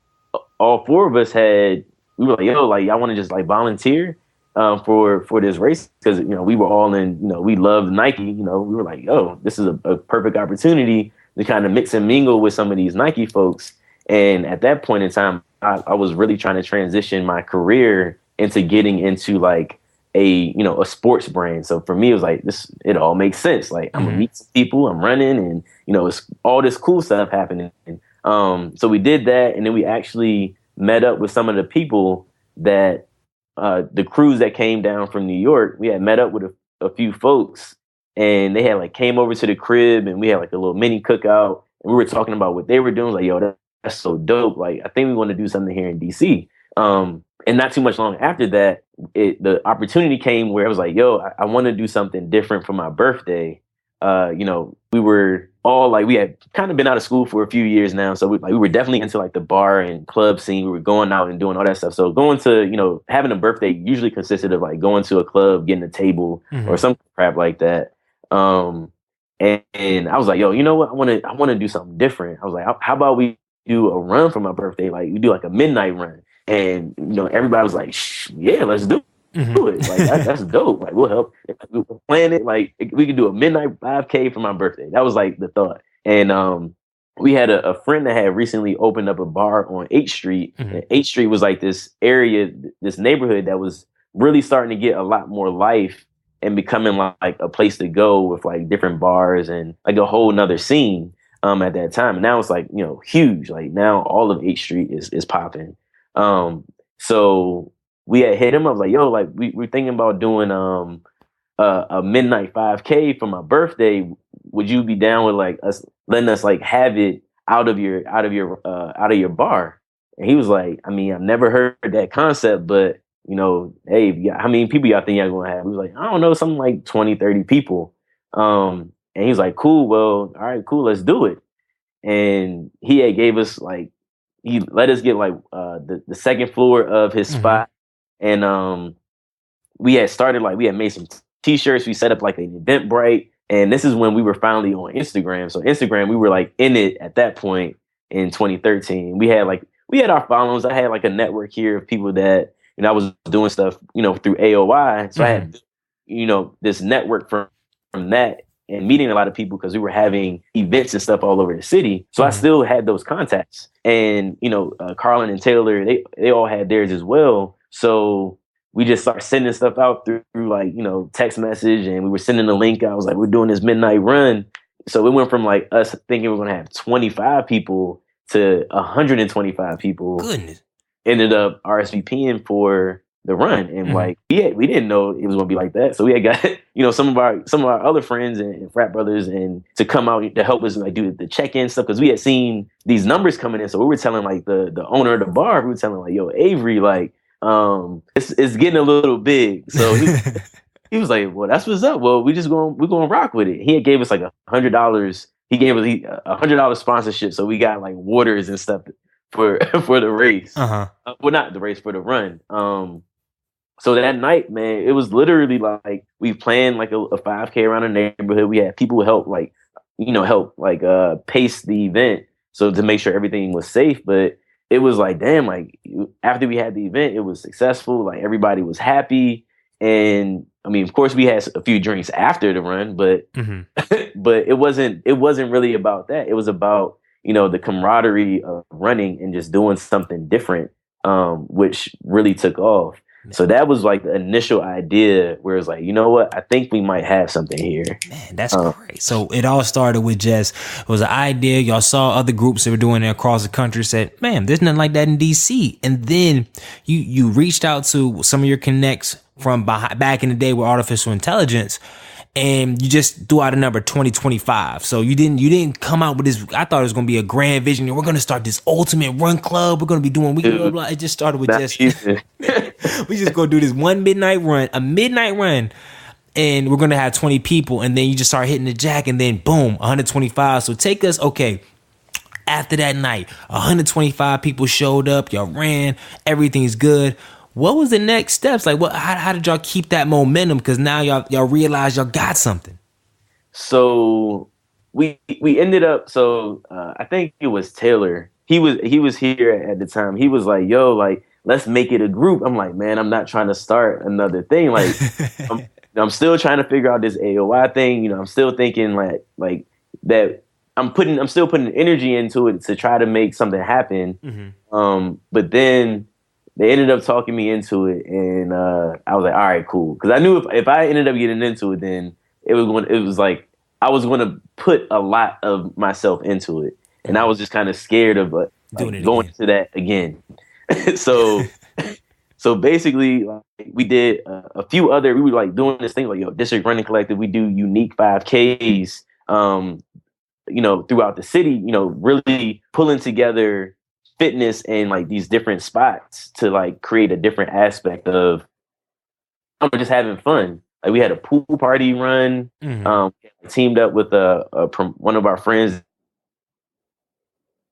all four of us we were like, yo, like, I want to just like volunteer for this race, because, you know, we were all in, you know, we loved Nike. You know, we were like, yo, this is a perfect opportunity to kind of mix and mingle with some of these Nike folks. And at that point in time, I was really trying to transition my career into getting into like a sports brand. So for me, it was like it all makes sense. Like, I'm gonna meet some people, I'm running, and, you know, it's all this cool stuff happening. So we did that, and then we actually met up with some of the people that the crews that came down from New York. We had met up with a few folks, and they had like came over to the crib, and we had like a little mini cookout, and we were talking about what they were doing. Like, yo, that's so dope. Like, I think we want to do something here in DC. And not too much long after that, the opportunity came where I was like, yo, I want to do something different for my birthday. You know, we were all like, we had kind of been out of school for a few years now. So we were definitely into like the bar and club scene. We were going out and doing all that stuff. So going to, you know, having a birthday usually consisted of like going to a club, getting a table or some crap like that. And I was like, yo, you know what? I want to do something different. I was like, how about we do a run for my birthday? Like, we do like a midnight run. And, you know, everybody was like, yeah, let's do it. Like, that's dope. Like, we'll help. We'll plan it. Like, we could do a midnight 5K for my birthday. That was like the thought. And we had a friend that had recently opened up a bar on 8th Street. And 8th Street was like this area, this neighborhood that was really starting to get a lot more life and becoming like a place to go with like different bars and like a whole nother scene at that time. And now it's like, you know, huge. Like, now all of 8th Street is popping. So we had hit him up like, yo, like, we're thinking about doing a midnight 5K for my birthday. Would you be down with like us letting us like have it out of your bar? And he was like, I mean, I've never heard that concept, but, you know, hey, how many people y'all think y'all gonna have? He was like, I don't know, something like 20, 30 people. And he was like, cool, well, all right, cool, let's do it. And he had gave us like, he let us get like the second floor of his spot. And we had started, like, we had made some t-shirts. We set up like an Eventbrite. And this is when we were finally on Instagram. So Instagram, we were like in it at that point in 2013. We had our followings. I had like a network here of people that, you know, I was doing stuff, you know, through AOI. So I had, you know, this network from that, and meeting a lot of people because we were having events and stuff all over the city. So I still had those contacts. And, you know, Carlin and Taylor, they all had theirs as well. So we just started sending stuff out through like, you know, text message, and we were sending the link. I was like, we're doing this midnight run. So it went from like us thinking we were going to have 25 people to 125 people. Goodness. Ended up RSVPing for the run. And like, we didn't know it was going to be like that. So we had got, you know, some of our other friends and frat brothers and to come out to help us like do the check-in stuff. Cause we had seen these numbers coming in. So we were telling like the owner of the bar, we were telling like, yo, Avery, like, it's getting a little big. So he was like, well, that's what's up. Well, we're going to rock with it. He had gave us like $100. He gave us $100 sponsorship. So we got like waters and stuff for the race. Well, not the race, for the run. So that night, man, it was literally like we planned like a 5K around the neighborhood. We had people help pace the event, so to make sure everything was safe. But it was like, damn, like after we had the event, it was successful. Like everybody was happy. And I mean, of course we had a few drinks after the run, but but it wasn't really about that. It was about, you know, the camaraderie of running and just doing something different, which really took off. So that was like the initial idea where it's like, you know what, I think we might have something here. Man, that's great. So it all started with just, it was an idea. Y'all saw other groups that were doing it across the country, said, man, there's nothing like that in DC. And then you reached out to some of your connects from back in the day with artificial intelligence, and you just threw out a number 2025. So you didn't come out with this. I thought it was going to be a grand vision. We're going to start this ultimate run club. We're going to be doing blah, blah. It just started with we just going to do this one a midnight run, and we're going to have 20 people. And then you just start hitting the jack, and then boom, 125. So take us, okay. After that night, 125 people showed up. Y'all ran. Everything's good. What was the next steps? Like, how did y'all keep that momentum? Because now y'all realize y'all got something. So we ended up. So I think it was Taylor. He was here at the time. He was like, "Yo, like let's make it a group." I'm like, "Man, I'm not trying to start another thing. Like, I'm still trying to figure out this AOI thing. I'm still thinking like that. I'm still putting energy into it to try to make something happen." But then they ended up talking me into it, and I was like, "All right, cool," because I knew if I ended up getting into it, then it was like I was going to put a lot of myself into it, and I was just kind of scared of Doing it going again. to that again. so so basically, like, we did a few other. We were like doing this thing like, yo, District Running Collective. We do unique 5Ks, throughout the city. Really pulling together fitness and like these different spots to like create a different aspect of just having fun. Like we had a pool party run. Teamed up with one of our friends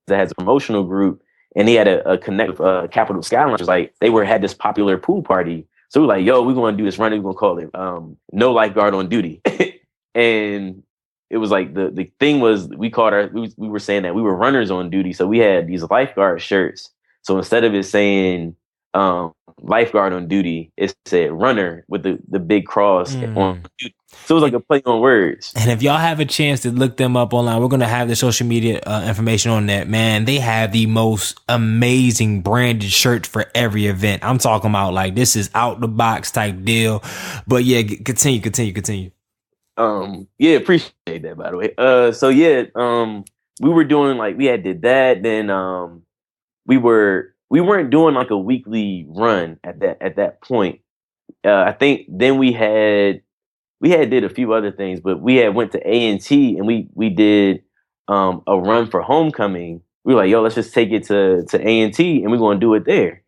that has a promotional group, and he had a connect with Capital Skylines. Like had this popular pool party. So we're like, yo, we're going to do this run. We're going to call it No Lifeguard on Duty. And it was like the thing was we were saying that we were runners on duty. So we had these lifeguard shirts. So instead of it saying lifeguard on duty, it said runner with the big cross on duty. So it was like a play on words. And if y'all have a chance to look them up online, we're going to have the social media information on that. Man, they have the most amazing branded shirts for every event. I'm talking about like this is out the box type deal. But yeah, continue. Yeah, appreciate that, by the way. So yeah, we were doing like we had did that. Then we weren't doing like a weekly run at that point. I think then we had did a few other things, but we had went to A&T and we did a run for homecoming. We were like, yo, let's just take it to A&T and we're going to do it there.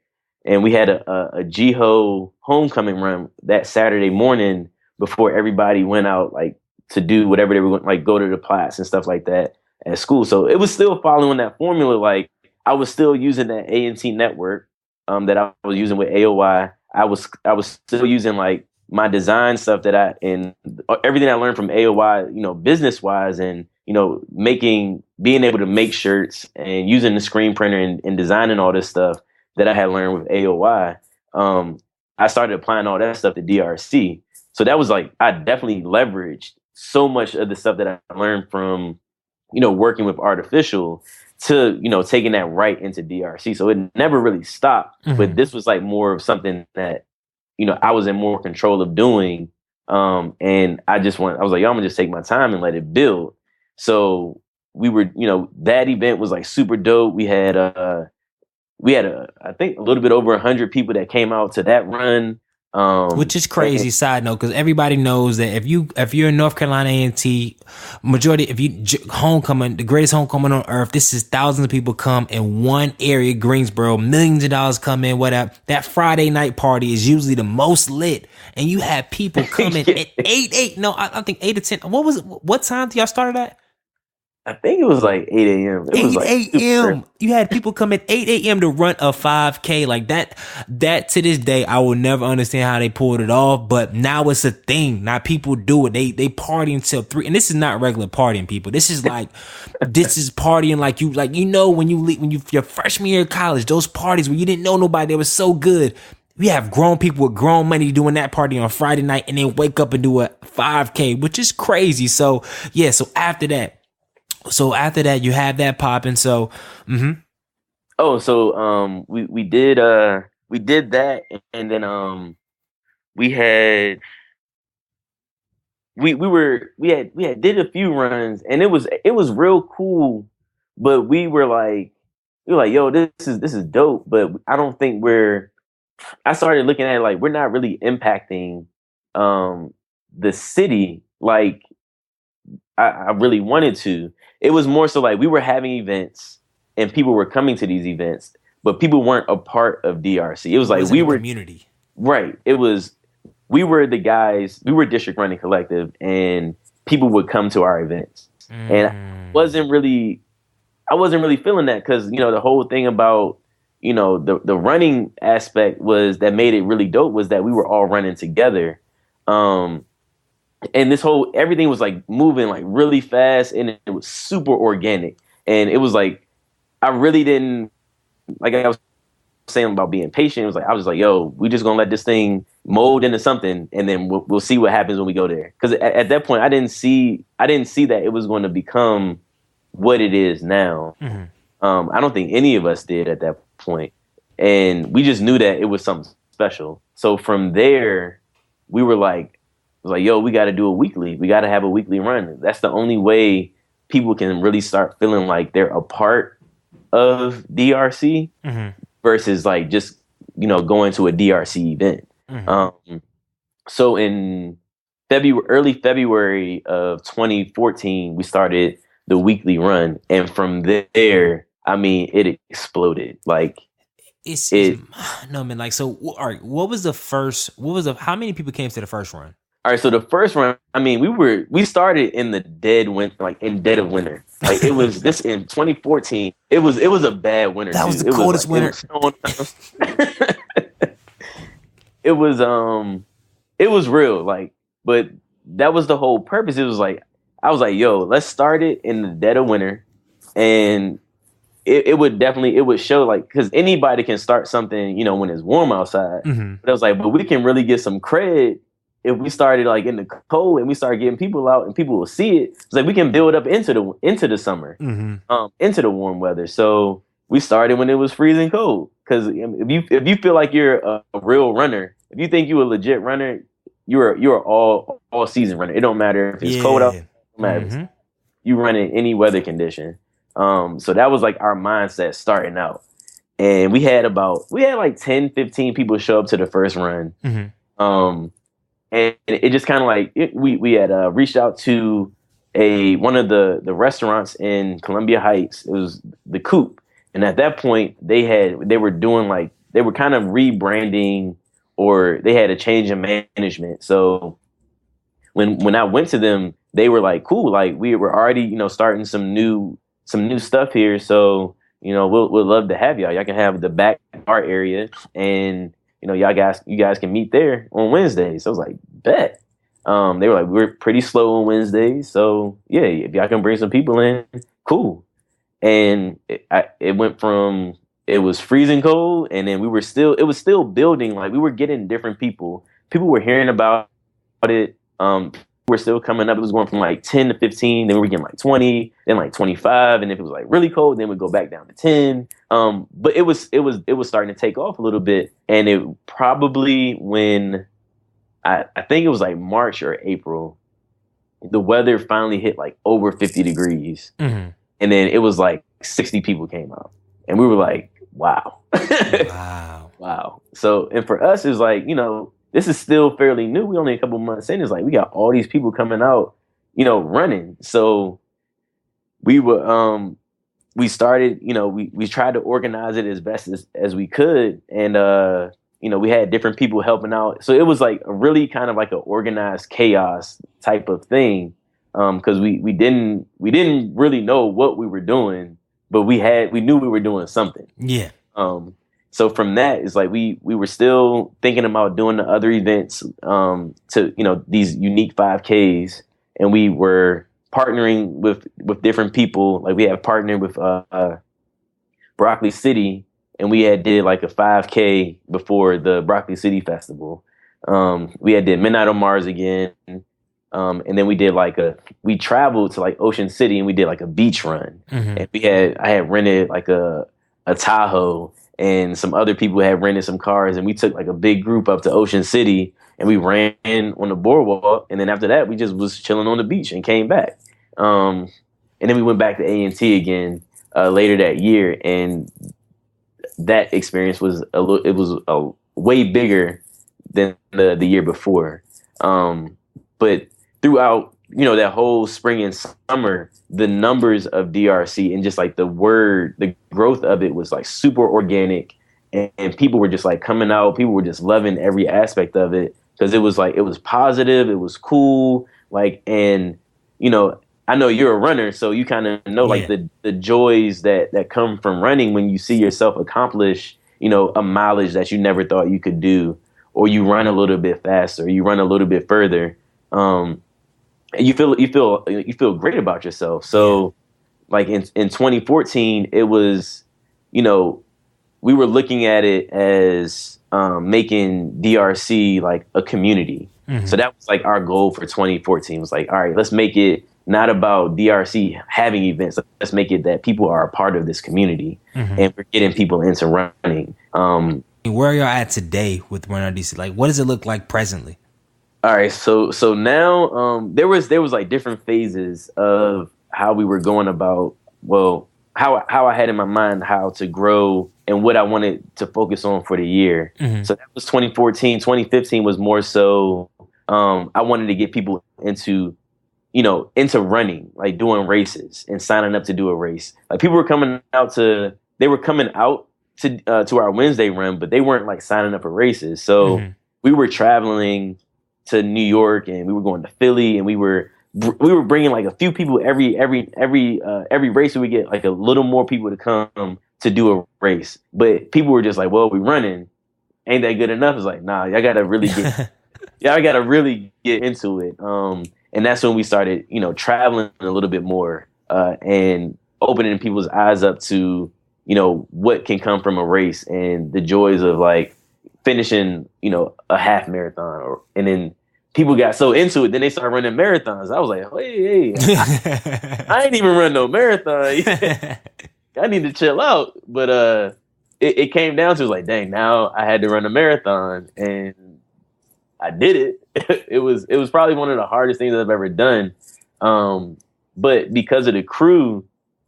And we had a GHO homecoming run that Saturday morning before everybody went out like to do whatever they were going, like go to the Platts and stuff like that at school. So it was still following that formula. Like I was still using that A&T network that I was using with AOI. I was still using like my design stuff and everything I learned from AOI, business wise, and being able to make shirts and using the screen printer and designing all this stuff that I had learned with AOI. I started applying all that stuff to DRC. So that was like, I definitely leveraged so much of the stuff that I learned from, working with Artificial to, taking that right into DRC. So it never really stopped, but this was like more of something that, I was in more control of doing. And I was like, yo, I'm gonna just take my time and let it build. So we were, that event was like super dope. We had I think a little bit over 100 people that came out to that run. Which is crazy. Side note, because everybody knows that if you're in North Carolina A&T, majority, if you homecoming, the greatest homecoming on earth, this is thousands of people come in one area, Greensboro, millions of dollars come in, whatever. That Friday night party is usually the most lit, and you have people coming at 8. No, I think 8 to 10. What time do y'all start at? I think it was like 8 a.m. 8 a.m. You had people come at 8 a.m. to run a 5K like that. That to this day, I will never understand how they pulled it off. But now it's a thing. Now people do it. They party until 3. And this is not regular partying, people. This is like this is partying like when your freshman year of college, those parties where you didn't know nobody, they were so good. We have grown people with grown money doing that party on Friday night and then wake up and do a 5K, which is crazy. So yeah, so after that, you have that popping. So, Oh, so we did that, and then we had did a few runs, and it was real cool, but we were like, yo, this is dope, but I don't think I started looking at it like we're not really impacting the city like I really wanted to. It was more so like we were having events and people were coming to these events, but people weren't a part of DRC. It was like we were community. Right. We were the guys, we were District Running Collective, and people would come to our events. And I wasn't really feeling that because, the whole thing about, the running aspect was that made it really dope was that we were all running together. and everything was like moving like really fast, and it was super organic. And it was like, I really didn't, like I was saying about being patient. It was like, I was like, yo, we just gonna let this thing mold into something, and then we'll see what happens when we go there. Because at that point, I didn't see that it was going to become what it is now. Mm-hmm. I don't think any of us did at that point. And we just knew that it was something special. So from there, we were like, it was like, yo, we got to do a weekly. We got to have a weekly run. That's the only way people can really start feeling like they're a part of DRC versus like just, going to a DRC event. So in early February of 2014, we started the weekly run. And from there, I mean, it exploded. Like, no, man. Like, so, all right. How many people came to the first run? All right. So the first run, I mean, we started in the dead of winter. Like, it was this in 2014. It was a bad winter. That was the coldest winter. It was real. Like, but that was the whole purpose. It was like, I was like, yo, let's start it in the dead of winter. And it would show, like, because anybody can start something, when it's warm outside. But I was like, but we can really get some cred if we started like in the cold and we started getting people out and people will see it. It's like we can build up into the summer, into the warm weather. So we started when it was freezing cold. Because if you feel like you're a real runner, if you think you're a legit runner, you're all season runner. It don't matter if it's cold out. It don't matter. You run in any weather condition. So that was like our mindset starting out. And we had like 10, 15 people show up to the first run. And it just kind of like, we had reached out to one of the restaurants in Columbia Heights. It was the Coop. And at that point they were kind of rebranding, or they had a change in management. So when I went to them, they were like, cool, like we were already, starting some new stuff here. So, we'll love to have y'all. Y'all can have the back bar area, and, you guys can meet there on Wednesdays. So I was like, bet. They were like, we're pretty slow on Wednesdays. So yeah, if y'all can bring some people in, cool. And it went from, it was freezing cold, and then it was still building. Like, we were getting different people. People were hearing about it. We're still coming up. It was going from like 10 to 15. Then we were getting like 20, then like 25. And if it was like really cold, then we'd go back down to 10. But it was starting to take off a little bit. And it probably, when I think it was like March or April, the weather finally hit like over 50 degrees. And then it was like 60 people came out. And we were like, wow. Wow. So, and for us, it's like, this is still fairly new. We only a couple months in. It's like we got all these people coming out, running. So we started, we tried to organize it as best as we could. And, we had different people helping out. So it was like a really kind of like an organized chaos type of thing. Cause we didn't really know what we were doing, but we knew we were doing something. Yeah. So from that, it's like we were still thinking about doing the other events, to, these unique 5Ks, and we were partnering with different people. Like, we had partnered with Broccoli City, and we had did like a 5K before the Broccoli City Festival. We had did Midnight on Mars again, and then we traveled to like Ocean City, and we did like a beach run. And I had rented like a Tahoe. And some other people had rented some cars, and we took like a big group up to Ocean City, and we ran on the boardwalk. And then after that, we just was chilling on the beach and came back. And then we went back to A&T again later that year, and that experience was way bigger than the year before. But throughout, that whole spring and summer, the numbers of DRC and just like the growth of it was like super organic, and people were just like coming out. People were just loving every aspect of it, because it was like, it was positive. It was cool. Like, and, I know you're a runner, so you kind of know like the joys that come from running when you see yourself accomplish, a mileage that you never thought you could do, or you run a little bit faster, or you run a little bit further. and you feel great about yourself. So like in 2014, it was, we were looking at it as making DRC like a community. So that was like our goal for 2014 was like, all right, let's make it not about DRC having events. Let's make it that people are a part of this community and we're getting people into running. Where are y'all at today with Run DC? Like, what does it look like presently? All right, so now there was like different phases of how we were going about, well, how I had in my mind how to grow and what I wanted to focus on for the year. So that was 2014. 2015 was more so I wanted to get people into running, like doing races and signing up to do a race. Like people were coming out to our Wednesday run, but they weren't like signing up for races. So we were traveling to New York and we were going to Philly and we were bringing like a few people every race. So we get like a little more people to come to do a race, but people were just like, well, we running. Ain't that good enough? It's like, nah, y'all gotta really get into it. And that's when we started, traveling a little bit more and opening people's eyes up to, what can come from a race and the joys of like finishing, a half marathon. And then people got so into it, then they started running marathons. I was like, hey, I ain't even run no marathon. I need to chill out. But it came down to like, dang, now I had to run a marathon and I did it. It was probably one of the hardest things I've ever done. But because of the crew,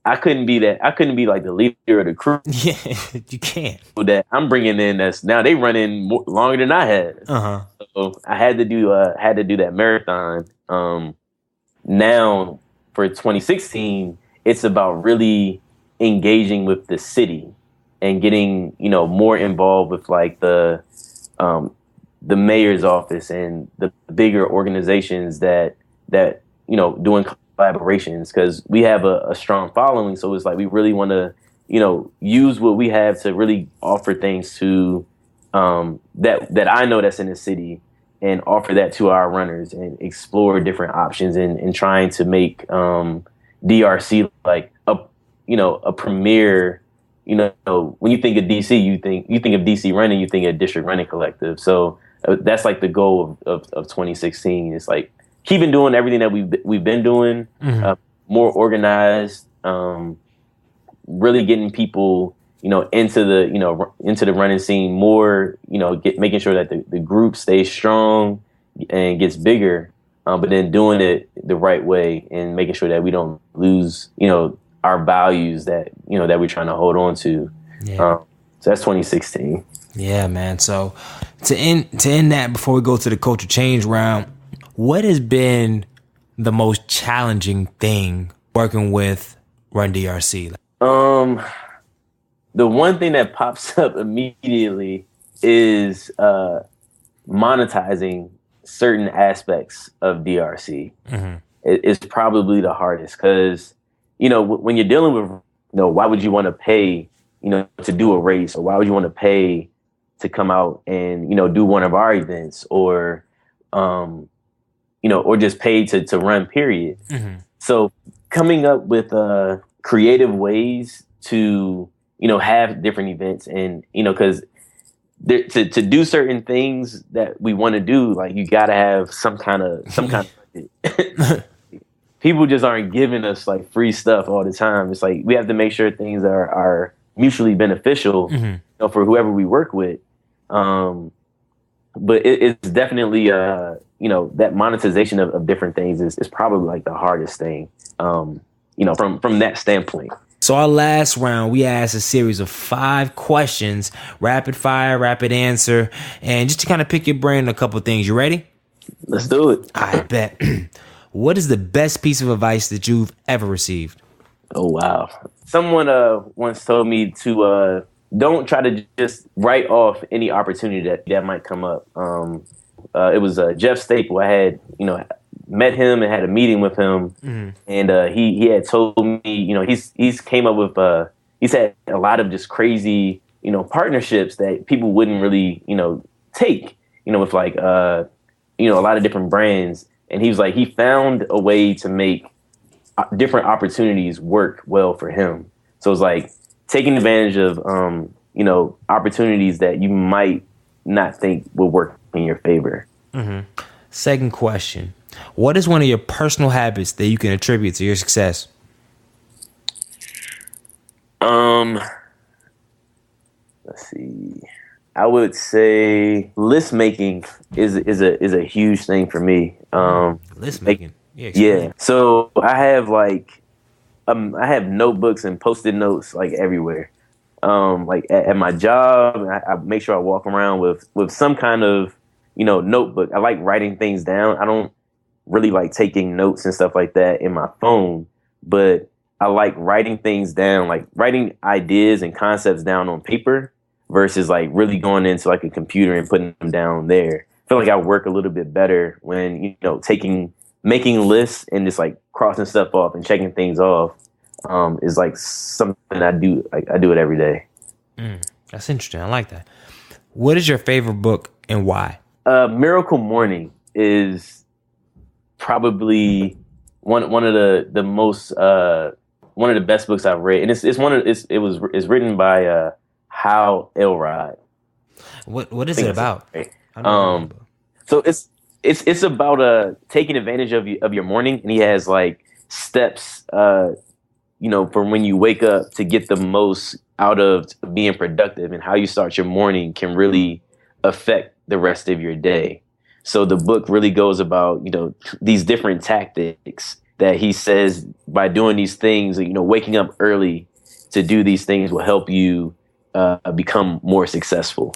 I couldn't be like the leader of the crew. Yeah, you can't. That I'm bringing in that's now they running longer than I had. So I had to do that marathon. Now for 2016, it's about really engaging with the city and getting more involved with like the mayor's office and the bigger organizations that doing collaborations, because we have a strong following. So it's like we really want to use what we have to really offer things to that I know that's in the city and offer that to our runners and explore different options and trying to make DRC like a premier. When you think of DC, you think of DC running, you think of District Running Collective. So that's like the goal of 2016. It's like keeping doing everything that we've been doing, more organized, really getting people into the running scene more. Making sure that the group stays strong and gets bigger, but then doing it the right way and making sure that we don't lose our values that that we're trying to hold on to. So that's 2016. Yeah, man. So to end that, before we go to the culture change round, what has been the most challenging thing working with Run DRC? The one thing that pops up immediately is monetizing certain aspects of DRC. It's probably the hardest because when you're dealing with why would you want to pay to do a race, or why would you want to pay to come out and do one of our events, or or just pay to run, period. So coming up with creative ways to have different events, and because to do certain things that we want to do, like you got to have some kind of budget. People just aren't giving us like free stuff all the time. It's like we have to make sure things are mutually beneficial for whoever we work with. But it's definitely that monetization of different things is probably like the hardest thing from that standpoint. So our last round, we asked a series of 5 questions, rapid fire, rapid answer, and just to kind of pick your brain on a couple of things. You ready? Let's do it. I bet. What is the best piece of advice that you've ever received? Oh, wow. Someone once told me to don't try to just write off any opportunity that might come up. It was Jeff Staple. I had, met him and had a meeting with him, and he had told me, he's came up with he's had a lot of just crazy, partnerships that people wouldn't really, take, with like, a lot of different brands. And he was like, he found a way to make different opportunities work well for him. So it's like taking advantage of, opportunities that you might not think will work in your favor. Mm-hmm. Second question. What is one of your personal habits that you can attribute to your success? Let's see. I would say list making is a huge thing for me. List making. Yeah. So I have I have notebooks and Post-it notes like everywhere. Like at my job, I make sure I walk around with some kind of, notebook. I like writing things down. I don't really like taking notes and stuff like that in my phone, but I like writing things down, like writing ideas and concepts down on paper versus like really going into like a computer and putting them down there. I feel like I work a little bit better when, making lists and just like crossing stuff off and checking things off is like something I do. Like I do it every day. That's interesting. I like that. What is your favorite book and why? Miracle Morning is probably one of the most one of the best books I've read, and it's written by Hal Elrod. What is it about? So it's about taking advantage of your morning, and he has like steps from when you wake up to get the most out of being productive, and how you start your morning can really affect the rest of your day. So the book really goes about, these different tactics that he says by doing these things, waking up early to do these things will help you become more successful.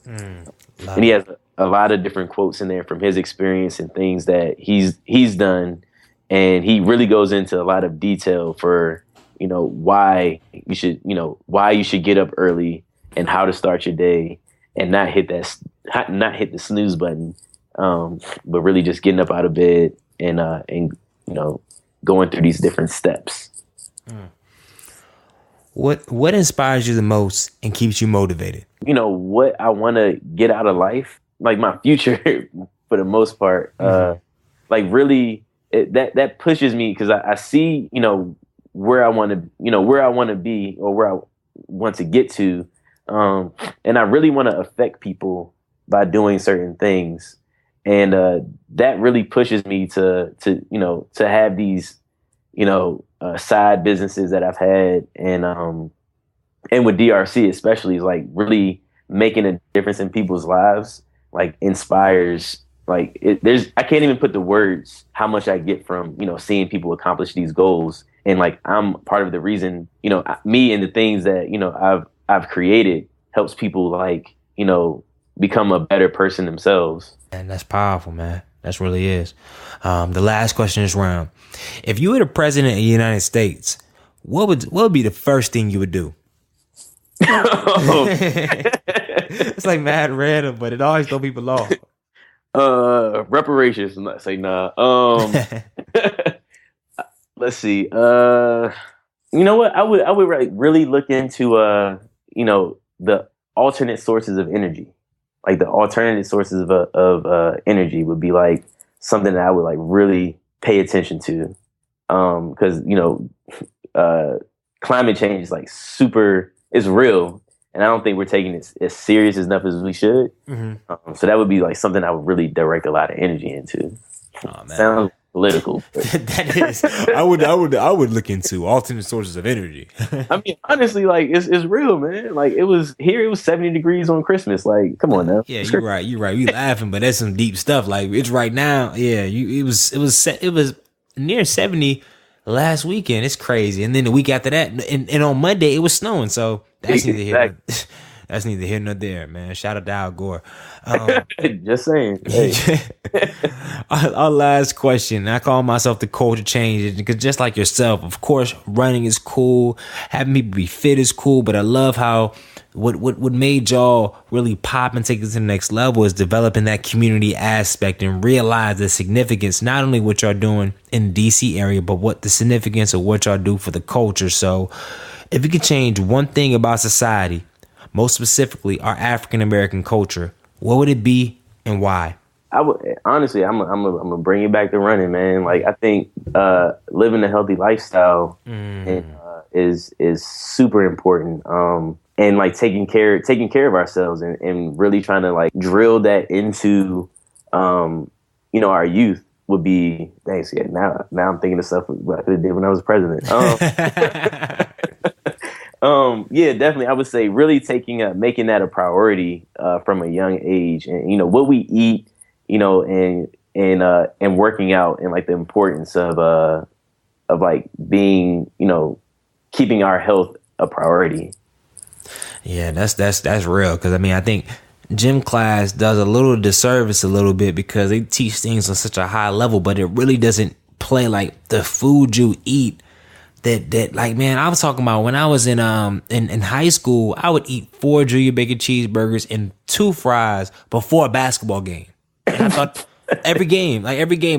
And he has a lot of different quotes in there from his experience and things that he's done. And he really goes into a lot of detail for, why you should get up early and how to start your day and not hit the snooze button, but really just getting up out of bed and going through these different steps. What inspires you the most and keeps you motivated? What I want to get out of life, like my future, for the most part. Like really, that pushes me because I see where I want to be or where I want to get to. And I really want to affect people by doing certain things. And that really pushes me to have these, side businesses that I've had. And with DRC especially, is like really making a difference in people's lives, like inspires, like I can't even put the words how much I get from, seeing people accomplish these goals. And like, I'm part of the reason, me and the things that, I've created helps people like, become a better person themselves. And that's powerful, man. That's really is. The last question is round. If you were the president of the United States, what would be the first thing you would do? It's like mad random, but it always throw people off. Reparations. I'm not saying nah. Let's see. You know what? I would really look into the alternate sources of energy. Like the alternative sources of energy would be like something that I would like really pay attention to. Because climate change is like it's real, and I don't think we're taking it as serious enough as we should. So that would be like something I would really direct a lot of energy into. Oh, man. Sounds political. That is. I would look into alternate sources of energy. I mean, honestly, like it's real, man. Like it was 70 degrees on Christmas. Like, come on now. Yeah, you're right. We laughing, but that's some deep stuff. Like it's right now. Yeah, it was near 70 last weekend. It's crazy. And then the week after that, and on Monday it was snowing. So that's neither here. That's neither here nor there, man. Shout out to Al Gore. Just saying. Hey. Our last question. I call myself the culture change because just like yourself, of course, running is cool. Having people be fit is cool. But I love how what made y'all really pop and take it to the next level is developing that community aspect and realize the significance, not only what y'all doing in the DC area, but what the significance of what y'all do for the culture. So if you could change one thing about society, most specifically our African American culture, what would it be and why? I would honestly, I'm gonna bring it back to running, man. Like, I think living a healthy lifestyle is super important. And like taking care of ourselves and really trying to like drill that into our youth would be thanks. Yeah, now I'm thinking of stuff what I could have did when I was president. Yeah, definitely. I would say really making that a priority from a young age, and what we eat, and working out, and like the importance of like being, keeping our health a priority. Yeah, that's real. Because I think gym class does a little disservice a little bit because they teach things on such a high level, but it really doesn't play like the food you eat. That like, man, I was talking about when I was in high school, I would eat 4 junior bacon cheeseburgers and 2 fries before a basketball game. And I thought every game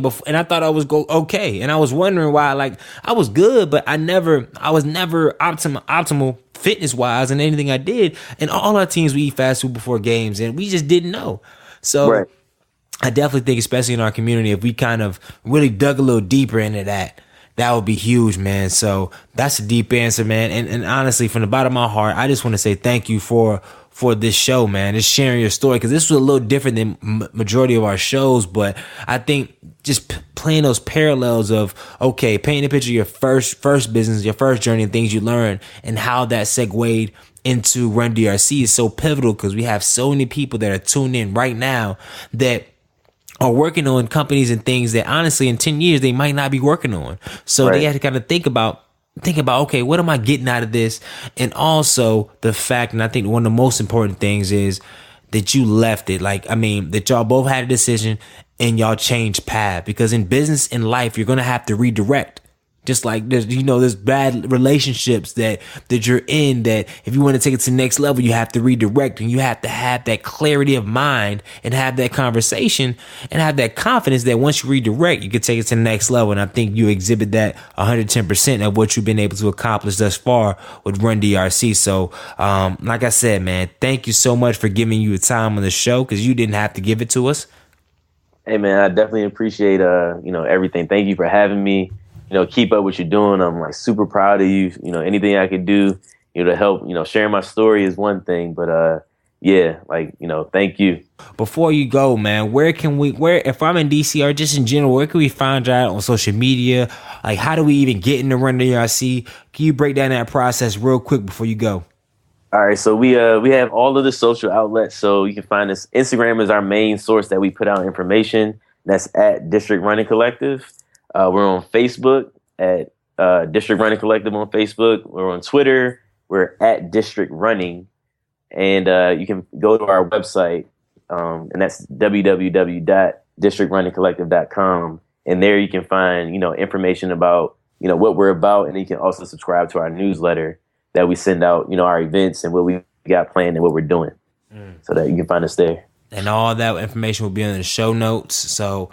before, and I thought I was okay. And I was wondering why, like, I was good, but I was never optimal fitness wise in anything I did. And all our teams, we eat fast food before games, and we just didn't know. So right. I definitely think, especially in our community, if we kind of really dug a little deeper into that would be huge, man. So that's a deep answer, man. And honestly, from the bottom of my heart, I just want to say thank you for this show, man. Just sharing your story, because this was a little different than majority of our shows. But I think just playing those parallels of, okay, painting a picture of your first business, your first journey, and things you learned, and how that segued into Run DRC is so pivotal, because we have so many people that are tuned in right now that are working on companies and things that honestly in 10 years they might not be working on. So They have to kind of think about, okay, what am I getting out of this? And also the fact, and I think one of the most important things is that you left it. Like, that y'all both had a decision and y'all changed path, because in business and life, you're going to have to redirect. Just like there's bad relationships that you're in, that if you want to take it to the next level, you have to redirect, and you have to have that clarity of mind and have that conversation and have that confidence that once you redirect, you can take it to the next level. And I think you exhibit that 110% of what you've been able to accomplish thus far with Run DRC. So, like I said, man, thank you so much for giving you time on the show, because you didn't have to give it to us. Hey, man, I definitely appreciate everything. Thank you for having me. Keep up what you're doing. I'm like super proud of you. Anything I could do, to help, sharing my story is one thing, but thank you. Before you go, man, where if I'm in DC or just in general, where can we find you out on social media? Like, how do we even get in the Run DRC? Can you break down that process real quick before you go? All right, so we have all of the social outlets. So you can find us. Instagram is our main source that we put out information. That's at District Running Collective. We're on Facebook at District Running Collective on Facebook. We're on Twitter. We're at District Running. And you can go to our website, and that's www.districtrunningcollective.com. And there you can find, information about, what we're about. And you can also subscribe to our newsletter that we send out, our events and what we got planned and what we're doing, so that you can find us there. And all that information will be in the show notes. So,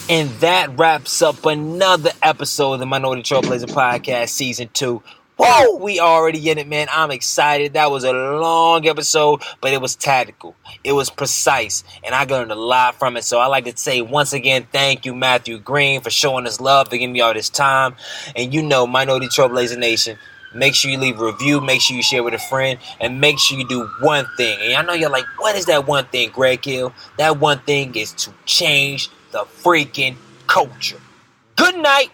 and that wraps up another episode of the Minority Trailblazer Podcast Season 2. Whoa, we already in it, man. I'm excited. That was a long episode, but it was tactical. It was precise, and I learned a lot from it. So I like to say once again, thank you, Matthew Green, for showing us love, for giving me all this time. And Minority Trailblazer Nation, make sure you leave a review, make sure you share with a friend, and make sure you do one thing. And I know you're like, what is that one thing, Greg Hill? That one thing is to change the freaking culture. Good night.